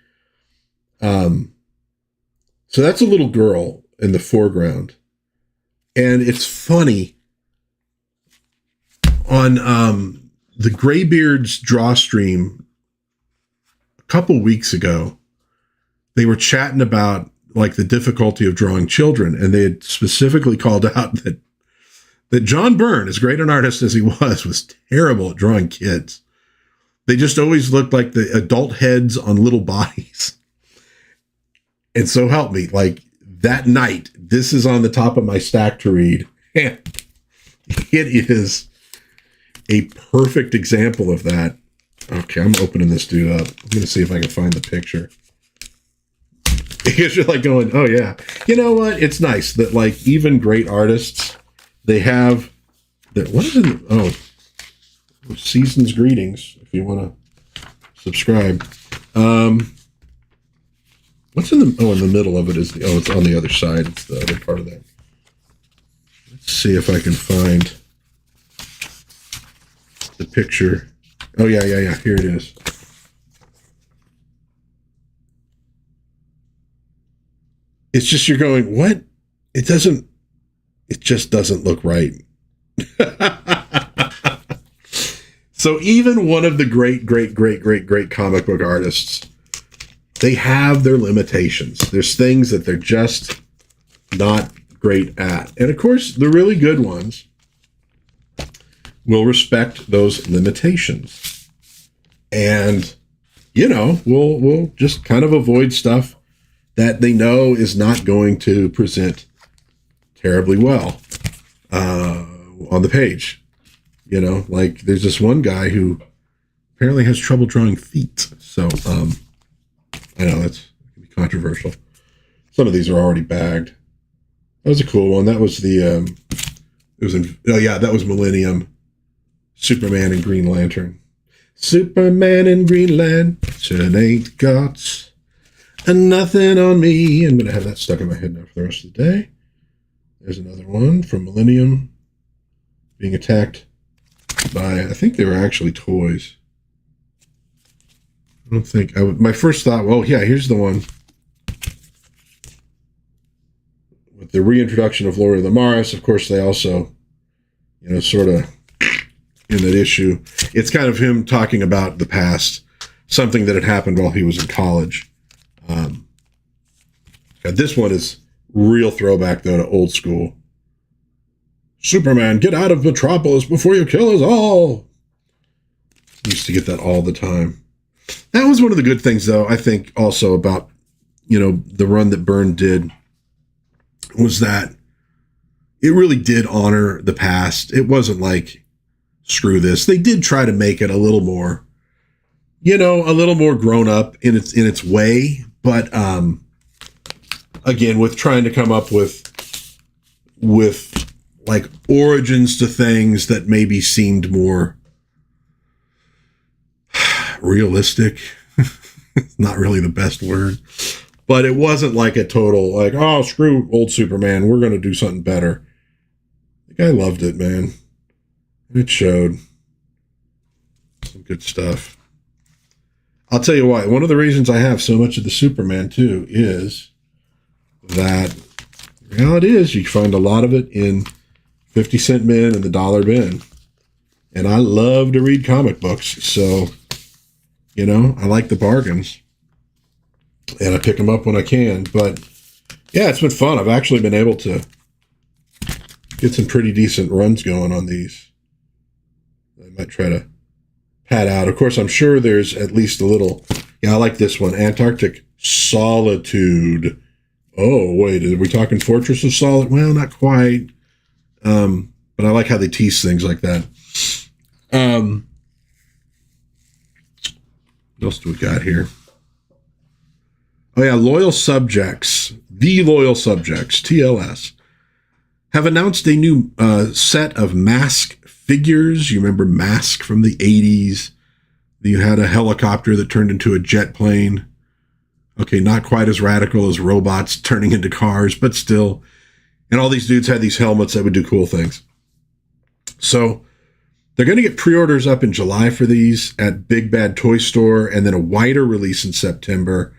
S1: So that's a little girl in the foreground. And it's funny. On the Graybeards draw stream a couple weeks ago, they were chatting about like the difficulty of drawing children. And they had specifically called out that John Byrne, as great an artist as he was terrible at drawing kids. They just always looked like the adult heads on little bodies. And so help me, like that night, this is on the top of my stack to read. And it is a perfect example of that. Okay, I'm opening this dude up. I'm going to see if I can find the picture. Because you're like going, oh yeah. You know what? It's nice that like even great artists, they have that. What is it? Oh, season's greetings. If you want to subscribe. What's in the middle of it is it's on the other side. It's the other part of that. Let's see if I can find the picture. Oh yeah. Here it is. It's just, you're going, what? It just doesn't look right. So even one of the great comic book artists, they have their limitations. There's things that they're just not great at. And of course, the really good ones will respect those limitations. And, we'll just kind of avoid stuff that they know is not going to present terribly well on the page. Like there's this one guy who apparently has trouble drawing feet. So I know that can be controversial. Some of these are already bagged. That was a cool one. That was that was Millennium, Superman and Green Lantern. Superman and Green Lantern ain't got nothing on me. I'm going to have that stuck in my head now for the rest of the day. There's another one from Millennium being attacked by, I think they were actually toys. I don't think, my first thought, well, yeah, here's the one with the reintroduction of Lori Lamaris. Of course, they also, sort of in that issue, it's kind of him talking about the past, something that had happened while he was in college. This one is real throwback, though, to old school. Superman, get out of Metropolis before you kill us all. Used to get that all the time. That was one of the good things, though, I think, also about, the run that Byrne did, was that it really did honor the past. It wasn't like, screw this. They did try to make it a little more, a little more grown up in its way. But, again, with trying to come up with like origins to things that maybe seemed more realistic. Not really the best word, but it wasn't like a total like, oh, screw old Superman, we're going to do something better. The guy loved it, man. It showed. Some good stuff. I'll tell you why. One of the reasons I have so much of the Superman too is that the reality is you find a lot of it in 50-cent bin and the dollar bin. And I love to read comic books. So, I like the bargains. And I pick them up when I can. But, yeah, it's been fun. I've actually been able to get some pretty decent runs going on these. I might try to pad out. Of course, I'm sure there's at least a little. Yeah, I like this one. Antarctic Solitude. Oh, wait, are we talking Fortress of Solitude? Well, not quite. But I like how they tease things like that. What else do we got here? Oh, yeah, Loyal Subjects. The Loyal Subjects, TLS, have announced a new set of Mask figures. You remember Mask from the 80s? You had a helicopter that turned into a jet plane. Okay, not quite as radical as robots turning into cars, but still. And all these dudes had these helmets that would do cool things. So they're going to get pre-orders up in July for these at Big Bad Toy Store, and then a wider release in September.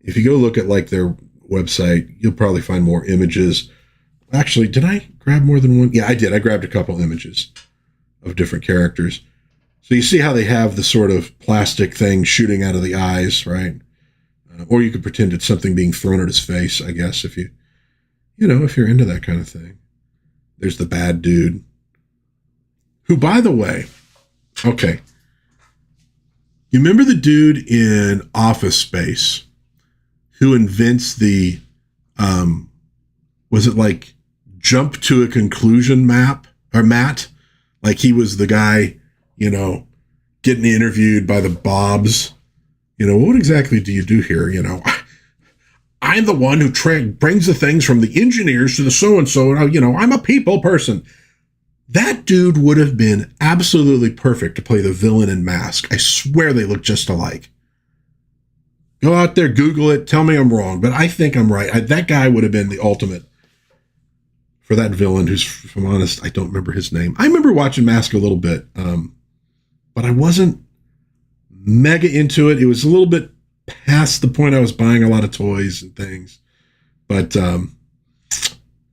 S1: If you go look at like their website, you'll probably find more images. Actually, did I grab more than one? Yeah, I did. I grabbed a couple images of different characters. So you see how they have the sort of plastic thing shooting out of the eyes, right? Or you could pretend it's something being thrown at his face, I guess, if if you're into that kind of thing. There's the bad dude. Who, by the way, okay. You remember the dude in Office Space who invents the, was it like jump to a conclusion map or mat? Like he was the guy, getting interviewed by the Bobs. What exactly do you do here? I'm the one who brings the things from the engineers to the so-and-so. I'm a people person. That dude would have been absolutely perfect to play the villain in Mask. I swear they look just alike. Go out there, Google it, tell me I'm wrong, but I think I'm right. That guy would have been the ultimate for that villain who's, if I'm honest, I don't remember his name. I remember watching Mask a little bit, but I wasn't mega into it. It was a little bit past the point I was buying a lot of toys and things. But,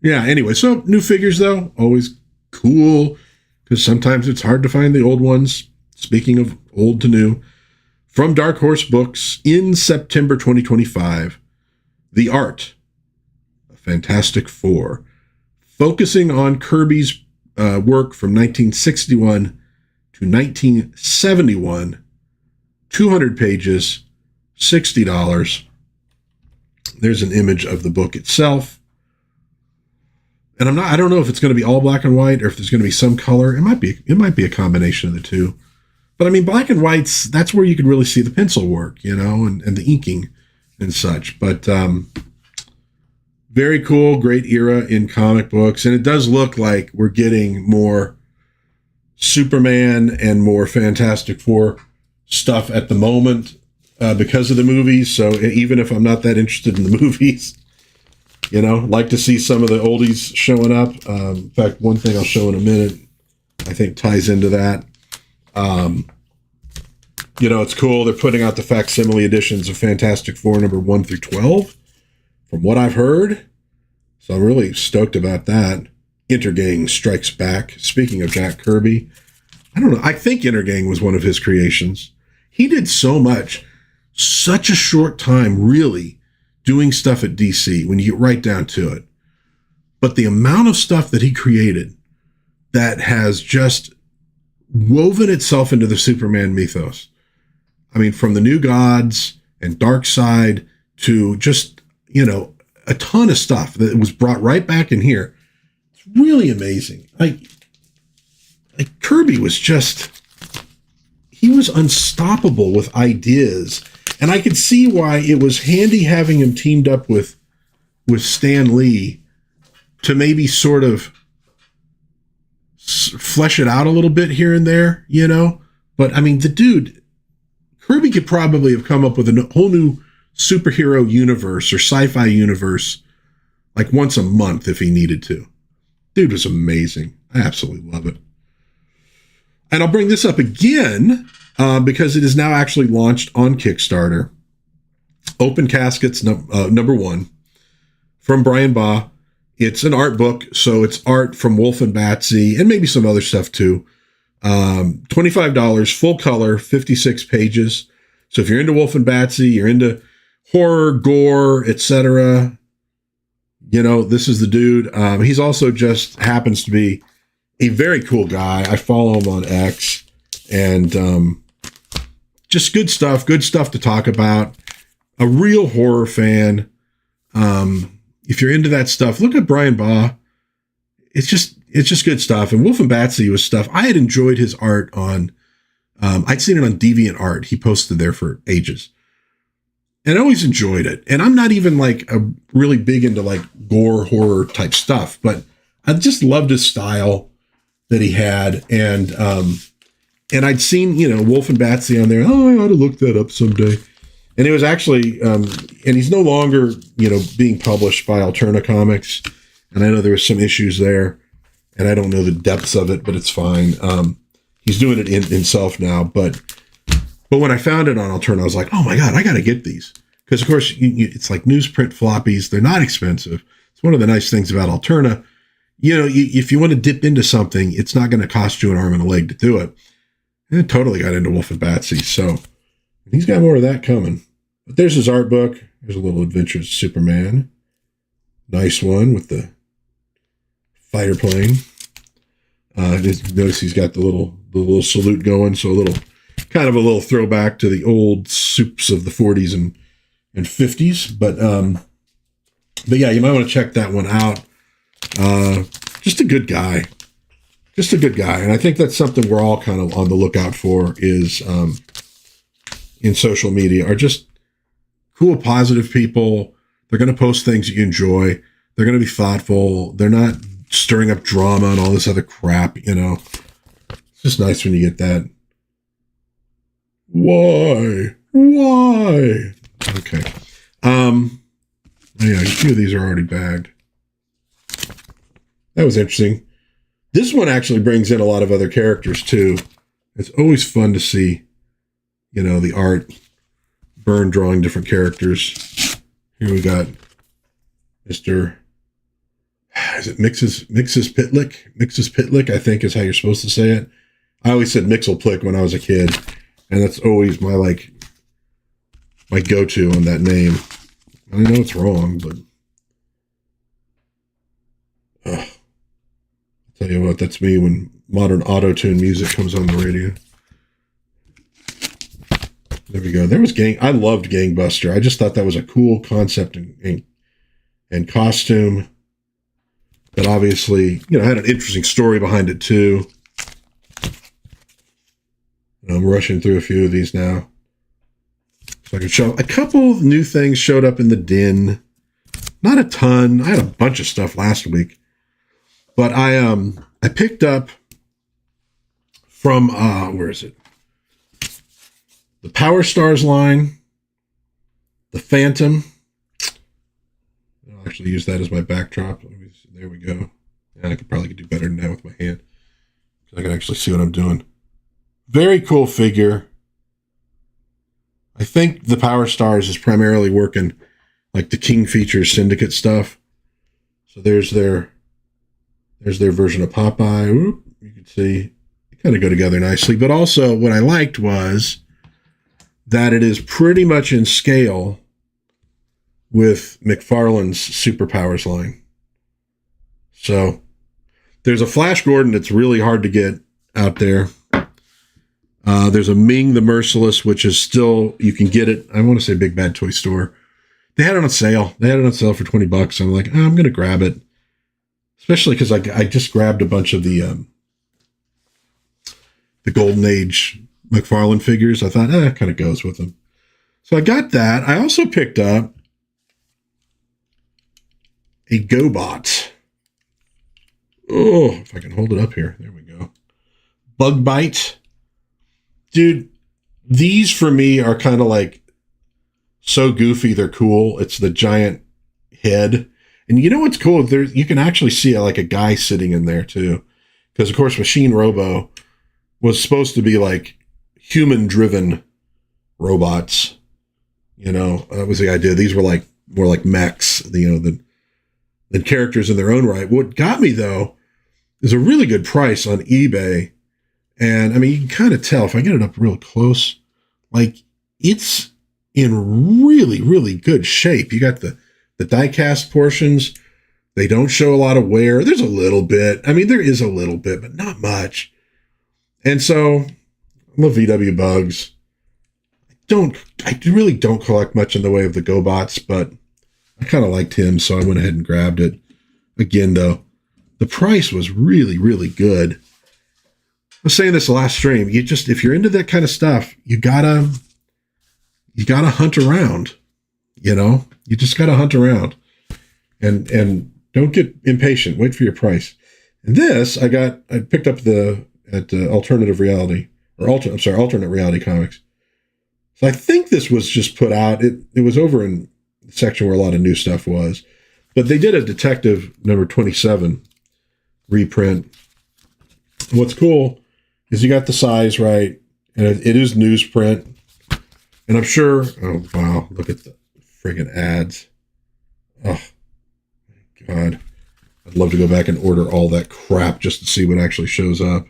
S1: yeah, anyway, so new figures, though, always cool, because sometimes it's hard to find the old ones. Speaking of old to new, from Dark Horse Books in September 2025, The Art, a Fantastic Four, focusing on Kirby's work from 1961 to 1971, 200 pages, $60. There's an image of the book itself. And I don't know if it's going to be all black and white or if there's going to be some color. It might be a combination of the two. But I mean, black and whites, that's where you could really see the pencil work, and the inking and such. But very cool, great era in comic books. And it does look like we're getting more Superman and more Fantastic Four stuff at the moment because of the movies. So even if I'm not that interested in the movies, like to see some of the oldies showing up. In fact, one thing I'll show in a minute, I think ties into that. It's cool. They're putting out the facsimile editions of Fantastic Four number 1 through 12, from what I've heard. So I'm really stoked about that. Intergang Strikes Back. Speaking of Jack Kirby, I don't know. I think Intergang was one of his creations. He did so much, such a short time, really, doing stuff at DC when you get right down to it. But the amount of stuff that he created that has just woven itself into the Superman mythos. I mean, from the New Gods and Darkseid to just, a ton of stuff that was brought right back in here. It's really amazing. Like Kirby was he was unstoppable with ideas. And I could see why it was handy having him teamed up with Stan Lee to maybe sort of flesh it out a little bit here and there, But, I mean, the dude, Kirby could probably have come up with a whole new superhero universe or sci-fi universe like once a month if he needed to. Dude was amazing. I absolutely love it. And I'll bring this up again because it is now actually launched on Kickstarter. Open Caskets number 1 from Bryan Baugh. It's an art book, so it's art from Wolf and Batsy and maybe some other stuff too. $25, full color, 56 pages. So if you're into Wolf and Batsy, you're into horror, gore, etc., This is the dude. He's also just happens to be a very cool guy. I follow him on X, and just good stuff to talk about. A real horror fan. If you're into that stuff, look at Bryan Baugh. It's just good stuff. And Wolf and Batsy was stuff I had enjoyed his art on. I'd seen it on DeviantArt. He posted there for ages, and I always enjoyed it. And I'm not even like a really big into like gore horror type stuff, but I just loved his style that he had. And I'd seen, Wolf and Batsy on there. Oh, I ought to look that up someday. And it was actually, and he's no longer, being published by Alterna Comics. And I know there was some issues there, and I don't know the depths of it, but it's fine. He's doing it himself now. But when I found it on Alterna, I was like, oh my God, I got to get these. Because of course it's like newsprint floppies. They're not expensive. It's one of the nice things about Alterna. If you want to dip into something, it's not going to cost you an arm and a leg to do it. And I totally got into Wolf and Batsy. So he's got more of that coming. But there's his art book. There's a little Adventures of Superman. Nice one with the fighter plane. Notice he's got the little salute going. So kind of a little throwback to the old soups of the 40s and 50s. But yeah, you might want to check that one out. Just a good guy. And I think that's something we're all kind of on the lookout for is in social media are just cool, positive people. They're going to post things that you enjoy. They're going to be thoughtful. They're not stirring up drama and all this other crap, It's just nice when you get that. Why? Okay. Yeah, a few of these are already bagged. That was interesting. This one actually brings in a lot of other characters too. It's always fun to see, the art. Byrne drawing different characters. Here we got Mr. Is it Mixes Pitlick? Mixes Pitlick, I think is how you're supposed to say it. I always said Mixelplick when I was a kid, and that's always my go-to on that name. I know it's wrong, but I'll tell you what, that's me when modern auto-tune music comes on the radio. There we go. There was I loved Gangbuster. I just thought that was a cool concept and costume. But obviously, had an interesting story behind it too. I'm rushing through a few of these now. So I can show a couple of new things showed up in the Den. Not a ton. I had a bunch of stuff last week. But I picked up from where is it? The Power Stars line, the Phantom. I'll actually use that as my backdrop. There we go. And I could probably do better than that with my hand. I can actually see what I'm doing. Very cool figure. I think the Power Stars is primarily working like the King Features Syndicate stuff. So there's their version of Popeye. Oop, you can see they kind of go together nicely. But also what I liked was that it is pretty much in scale with McFarlane's Superpowers line. So there's a Flash Gordon that's really hard to get out there. There's a Ming the Merciless, which is still, you can get it. I want to say Big Bad Toy Store. They had it on sale. They had it on sale for $20. I'm like, I'm going to grab it. Especially because I just grabbed a bunch of the Golden Age McFarlane figures. I thought, it kind of goes with them. So I got that. I also picked up a GoBot. Oh, if I can hold it up here. There we go. Bug Bite. Dude, these for me are kind of like so goofy, they're cool. It's the giant head. And you know what's cool? You can actually see like a guy sitting in there too. Because of course Machine Robo was supposed to be like human-driven robots. That was the idea. These were like more like mechs, than characters in their own right. What got me though is a really good price on eBay. And I mean, you can kind of tell if I get it up real close, like it's in really, really good shape. You got the die-cast portions. They don't show a lot of wear. There's a little bit. I mean, there is a little bit, but not much. And so I'm a VW Bugs. I really don't collect much in the way of the GoBots, but I kind of liked him, so I went ahead and grabbed it. Again, though, the price was really, really good. I was saying this last stream. If you're into that kind of stuff, you gotta hunt around. You just gotta hunt around, and don't get impatient. Wait for your price. And this, I picked up at Alternative Reality Alternate Reality Comics. So I think this was just put out. It was over in the section where a lot of new stuff was, but they did a Detective number 27 reprint. What's cool is you got the size right, and it is newsprint. And I'm sure, oh wow, look at the friggin' ads. Oh my God. I'd love to go back and order all that crap just to see what actually shows up.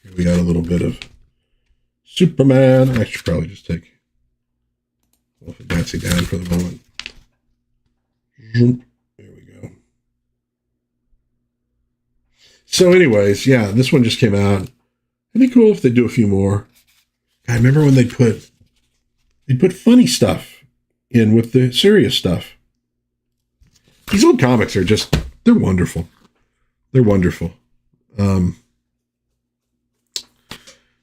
S1: Here we got a little bit of Superman. I should probably just take Nancy down for the moment. There we go. So anyways, yeah, this one just came out. It'd be cool if they do a few more. I remember when they'd put funny stuff in with the serious stuff. These old comics are they're wonderful. They're wonderful.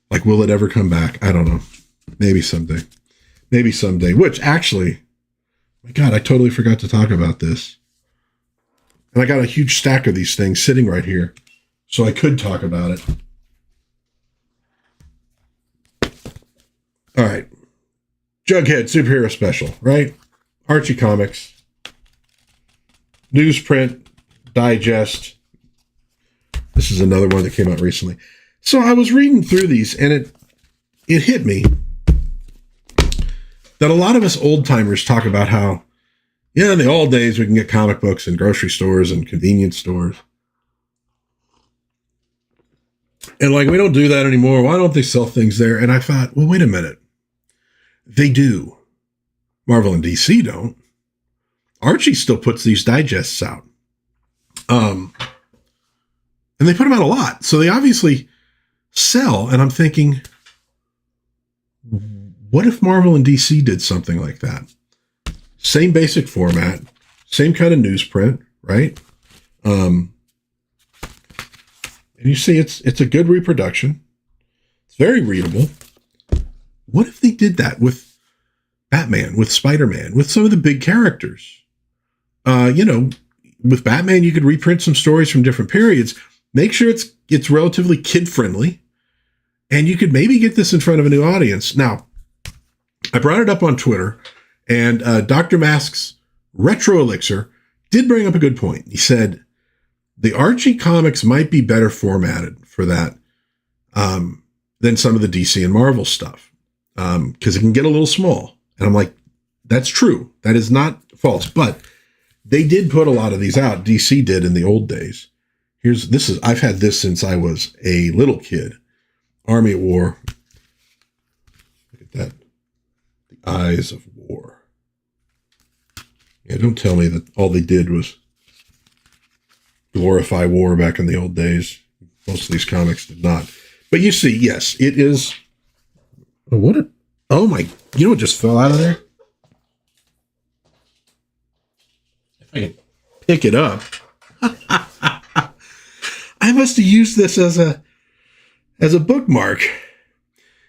S1: Like, will it ever come back? I don't know. Maybe someday. Which actually, my God, I totally forgot to talk about this. And I got a huge stack of these things sitting right here, so I could talk about it. All right. Jughead Superhero Special, right? Archie Comics. Newsprint. Digest. This is another one that came out recently. So I was reading through these, and it hit me that a lot of us old timers talk about how, in the old days we can get comic books in grocery stores and convenience stores. And like, we don't do that anymore. Why don't they sell things there? And I thought, well, wait a minute. They do. Marvel and DC don't. Archie still puts these digests out. And they put them out a lot. So they obviously sell. And I'm thinking, what if Marvel and DC did something like that? Same basic format, same kind of newsprint, right? And you see it's a good reproduction. It's very readable. What if they did that with Batman, with Spider-Man, with some of the big characters? With Batman, you could reprint some stories from different periods. Make sure it's relatively kid-friendly, and you could maybe get this in front of a new audience. Now, I brought it up on Twitter, and Dr. Mask's Retro Elixir did bring up a good point. He said the Archie comics might be better formatted for that than some of the DC and Marvel stuff, because it can get a little small. And I'm like, that's true. That is not false. But they did put a lot of these out. DC did in the old days. I've had this since I was a little kid. Army at War. Look at that. The Eyes of War. Yeah, don't tell me that all they did was glorify war back in the old days. Most of these comics did not. But you see, yes, it is. Oh my, you know what just fell out of there? If I can pick it up. I must have used this as a bookmark.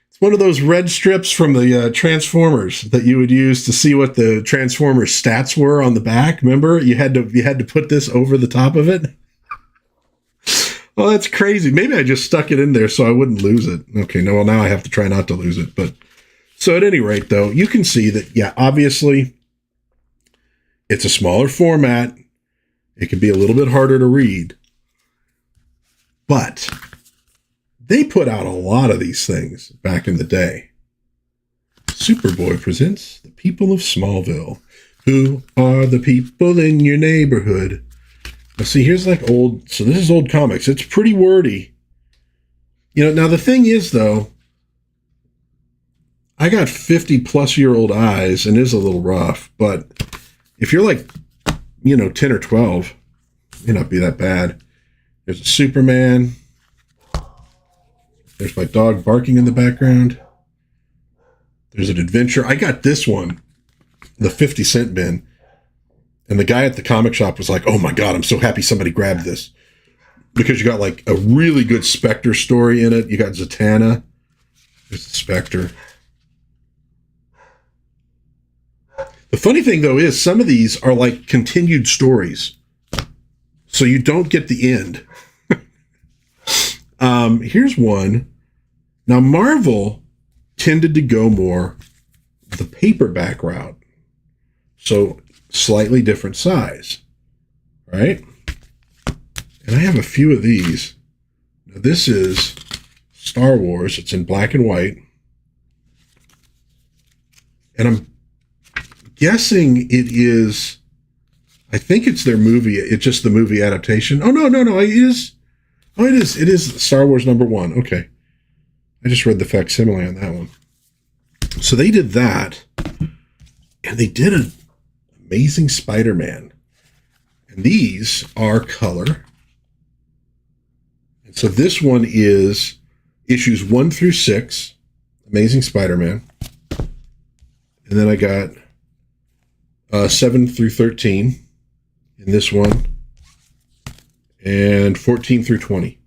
S1: It's one of those red strips from the Transformers that you would use to see what the Transformers stats were on the back. Remember, you had to put this over the top of it. Well, that's crazy. Maybe I just stuck it in there so I wouldn't lose it. Okay, no, well, now I have to try not to lose it. But so at any rate, though, you can see that, yeah, obviously it's a smaller format. It can be a little bit harder to read. But they put out a lot of these things back in the day. Superboy presents The People of Smallville. Who are the people in your neighborhood? Now, see, here's like old. So this is old comics. It's pretty wordy. Now the thing is, though, I got 50-plus-year-old eyes and it is a little rough. But if you're like, 10 or 12, May not be that bad. There's a Superman. There's my dog barking in the background. There's an adventure. I got this one, the 50-cent bin. And the guy at the comic shop was like, oh my God, I'm so happy somebody grabbed this. Because you got like a really good Spectre story in it. You got Zatanna. There's the Spectre. The funny thing, though, is some of these are like continued stories. So you don't get the end. Here's one. Now, Marvel tended to go more the paperback route. So slightly different size, right? And I have a few of these. Now, this is Star Wars. It's in black and white. And I'm guessing it is, I think it's their movie. It's just the movie adaptation. Oh, no. It is. Oh, it is. It is Star Wars #1. Okay. I just read the facsimile on that one. So they did that. And they did an Amazing Spider-Man. And these are color. And so this one is issues 1 through 6, Amazing Spider-Man. And then I got 7 through 13 in this one. And 14 through 20.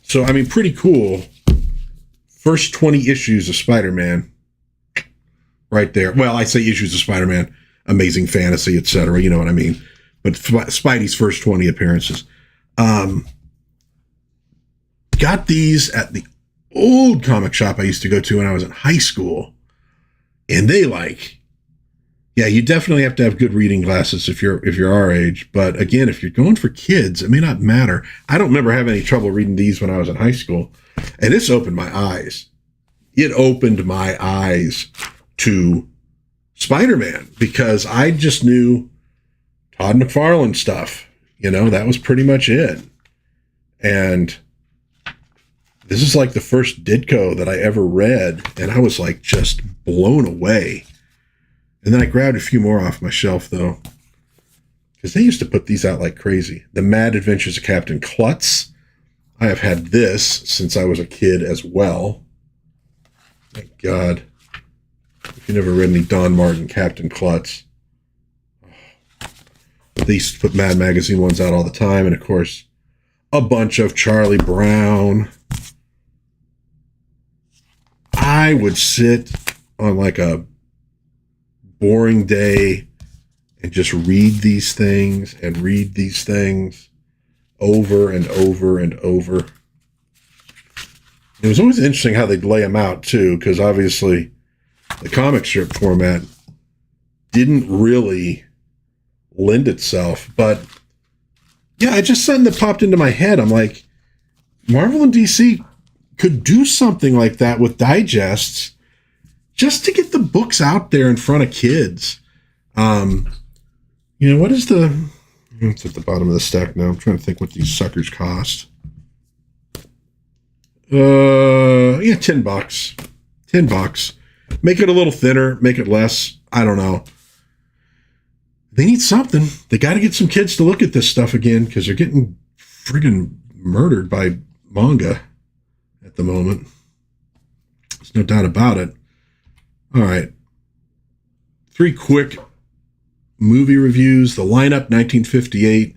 S1: So, I mean, pretty cool. First 20 issues of Spider-Man. Right there. Well, I say issues of Spider-Man, Amazing Fantasy, etc. You know what I mean? But Spidey's first 20 appearances. Got these at the old comic shop I used to go to when I was in high school. And they yeah, you definitely have to have good reading glasses if you're our age. But again, if you're going for kids, it may not matter. I don't remember having any trouble reading these when I was in high school. And this opened my eyes. It opened my eyes to Spider-Man because I just knew Todd McFarlane stuff. You know, that was pretty much it. And this is like the first Ditko that I ever read. And I was like just blown away. And then I grabbed a few more off my shelf, though, because they used to put these out like crazy. The Mad Adventures of Captain Klutz. I have had this since I was a kid as well. Thank God. If you never read any Don Martin, Captain Klutz. They used to put Mad Magazine ones out all the time. And, of course, a bunch of Charlie Brown. I would sit on like a boring day and just read these things over and over and over. It was always interesting how they'd lay them out too, because obviously the comic strip format didn't really lend itself. But yeah, it just something that popped into my head. I'm like, Marvel and DC could do something like that with digests just to get the books out there in front of kids. You know, what is it's at the bottom of the stack now. I'm trying to think what these suckers cost. Yeah, $10. $10. Make it a little thinner, make it less. I don't know. They need something. They got to get some kids to look at this stuff again because they're getting friggin' murdered by manga at the moment. There's no doubt about it. All right. 3 quick movie reviews. The Lineup, 1958.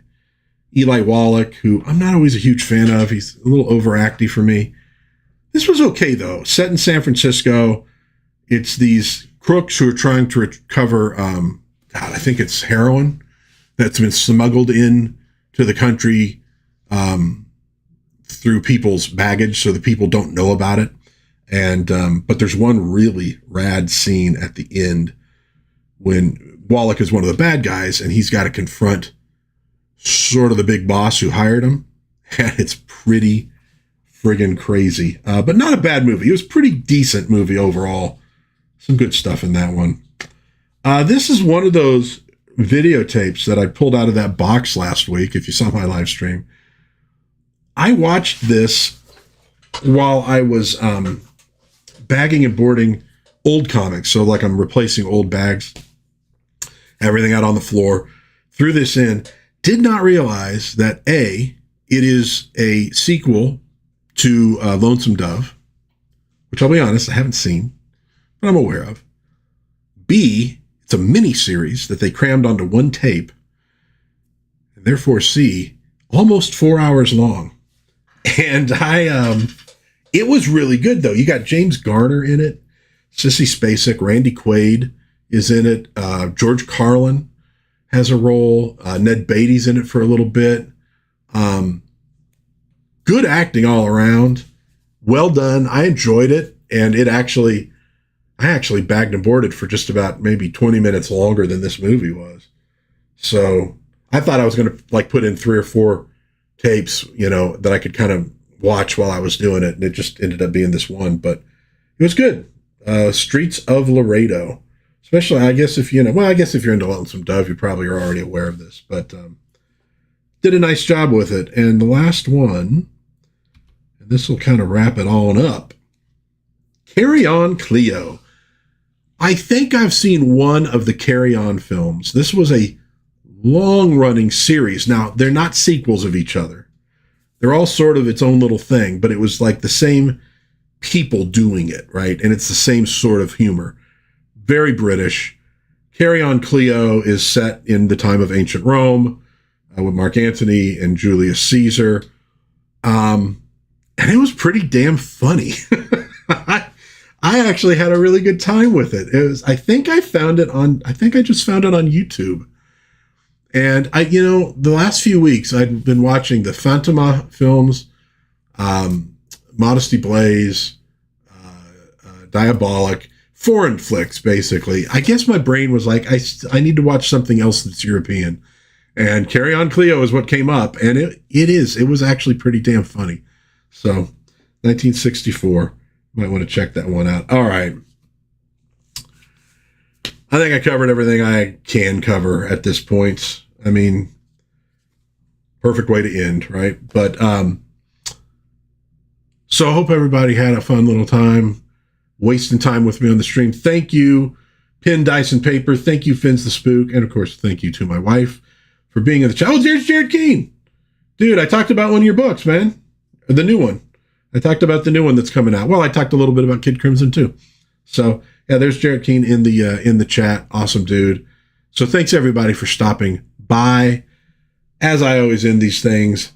S1: Eli Wallach, who I'm not always a huge fan of. He's a little overacty for me. This was okay, though. Set in San Francisco. It's these crooks who are trying to recover, I think it's heroin that's been smuggled in to the country through people's baggage so the people don't know about it. And but there's one really rad scene at the end when Wallach is one of the bad guys and he's got to confront sort of the big boss who hired him. And it's pretty friggin' crazy. But not a bad movie. It was a pretty decent movie overall. Some good stuff in that one. This is one of those videotapes that I pulled out of that box last week, if you saw my live stream. I watched this while I was bagging and boarding old comics. So like I'm replacing old bags, everything out on the floor, threw this in. Did not realize that A, it is a sequel to Lonesome Dove, which I'll be honest, I haven't seen, but I'm aware of. B, it's a mini series that they crammed onto one tape, and therefore C, almost 4 hours long. And it was really good though. You got James Garner in it, Sissy Spacek, Randy Quaid is in it, George Carlin has a role, Ned Beatty's in it for a little bit. Good acting all around. Well done. I enjoyed it, and I actually bagged and boarded for just about maybe 20 minutes longer than this movie was. So I thought I was going to like put in 3 or 4 tapes, that I could kind of watch while I was doing it. And it just ended up being this one, but it was good. Streets of Laredo, especially, I guess if you're into Lonesome Dove, you probably are already aware of this, but did a nice job with it. And the last one, and this will kind of wrap it all up. Carry On Cleo. I think I've seen one of the Carry On films. This was a long-running series. Now, they're not sequels of each other. They're all sort of its own little thing, but it was like the same people doing it, right? And it's the same sort of humor. Very British. Carry On Cleo is set in the time of ancient Rome with Mark Antony and Julius Caesar. And it was pretty damn funny. I actually had a really good time with it. I think I just found it on YouTube. And the last few weeks I've been watching the Fantômas films, Modesty Blaise, Diabolic, foreign flicks, basically. I guess my brain was like, I need to watch something else that's European. And Carry On Cleo is what came up. And it was actually pretty damn funny. So 1964. Might want to check that one out. All right. I think I covered everything I can cover at this point. I mean, perfect way to end, right? But so I hope everybody had a fun little time wasting time with me on the stream. Thank you, Pin, Dice, and Paper. Thank you, Fins the Spook. And of course, thank you to my wife for being in the chat. Oh, there's Jarret Keene. Dude, I talked about one of your books, man. The new one. I talked about the new one that's coming out. Well, I talked a little bit about Kid Crimson too. So yeah, there's Jarret Keene in the chat. Awesome dude. So thanks everybody for stopping by. As I always end these things,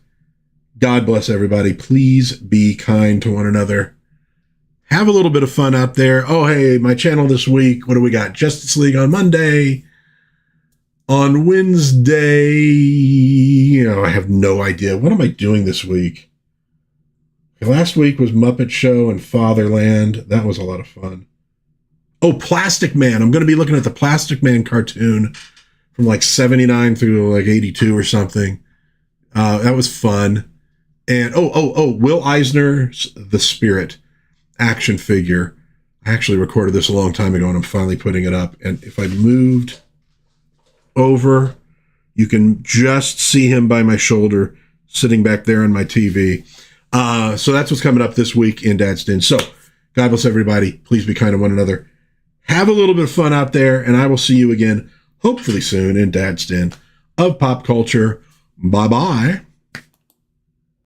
S1: God bless everybody. Please be kind to one another. Have a little bit of fun out there. Oh, hey, my channel this week. What do we got? Justice League on Monday. On Wednesday, I have no idea. What am I doing this week? Last week was Muppet Show and Fatherland. That was a lot of fun. Oh, Plastic Man. I'm going to be looking at the Plastic Man cartoon from like 79 through like 82 or something. That was fun. And Will Eisner's The Spirit action figure. I actually recorded this a long time ago and I'm finally putting it up. And if I moved over, you can just see him by my shoulder sitting back there on my TV. So that's what's coming up this week in Dad's Den. So God bless everybody. Please be kind to one another. Have a little bit of fun out there, and I will see you again, hopefully soon, in Dad's Den of Pop Culture. Bye-bye.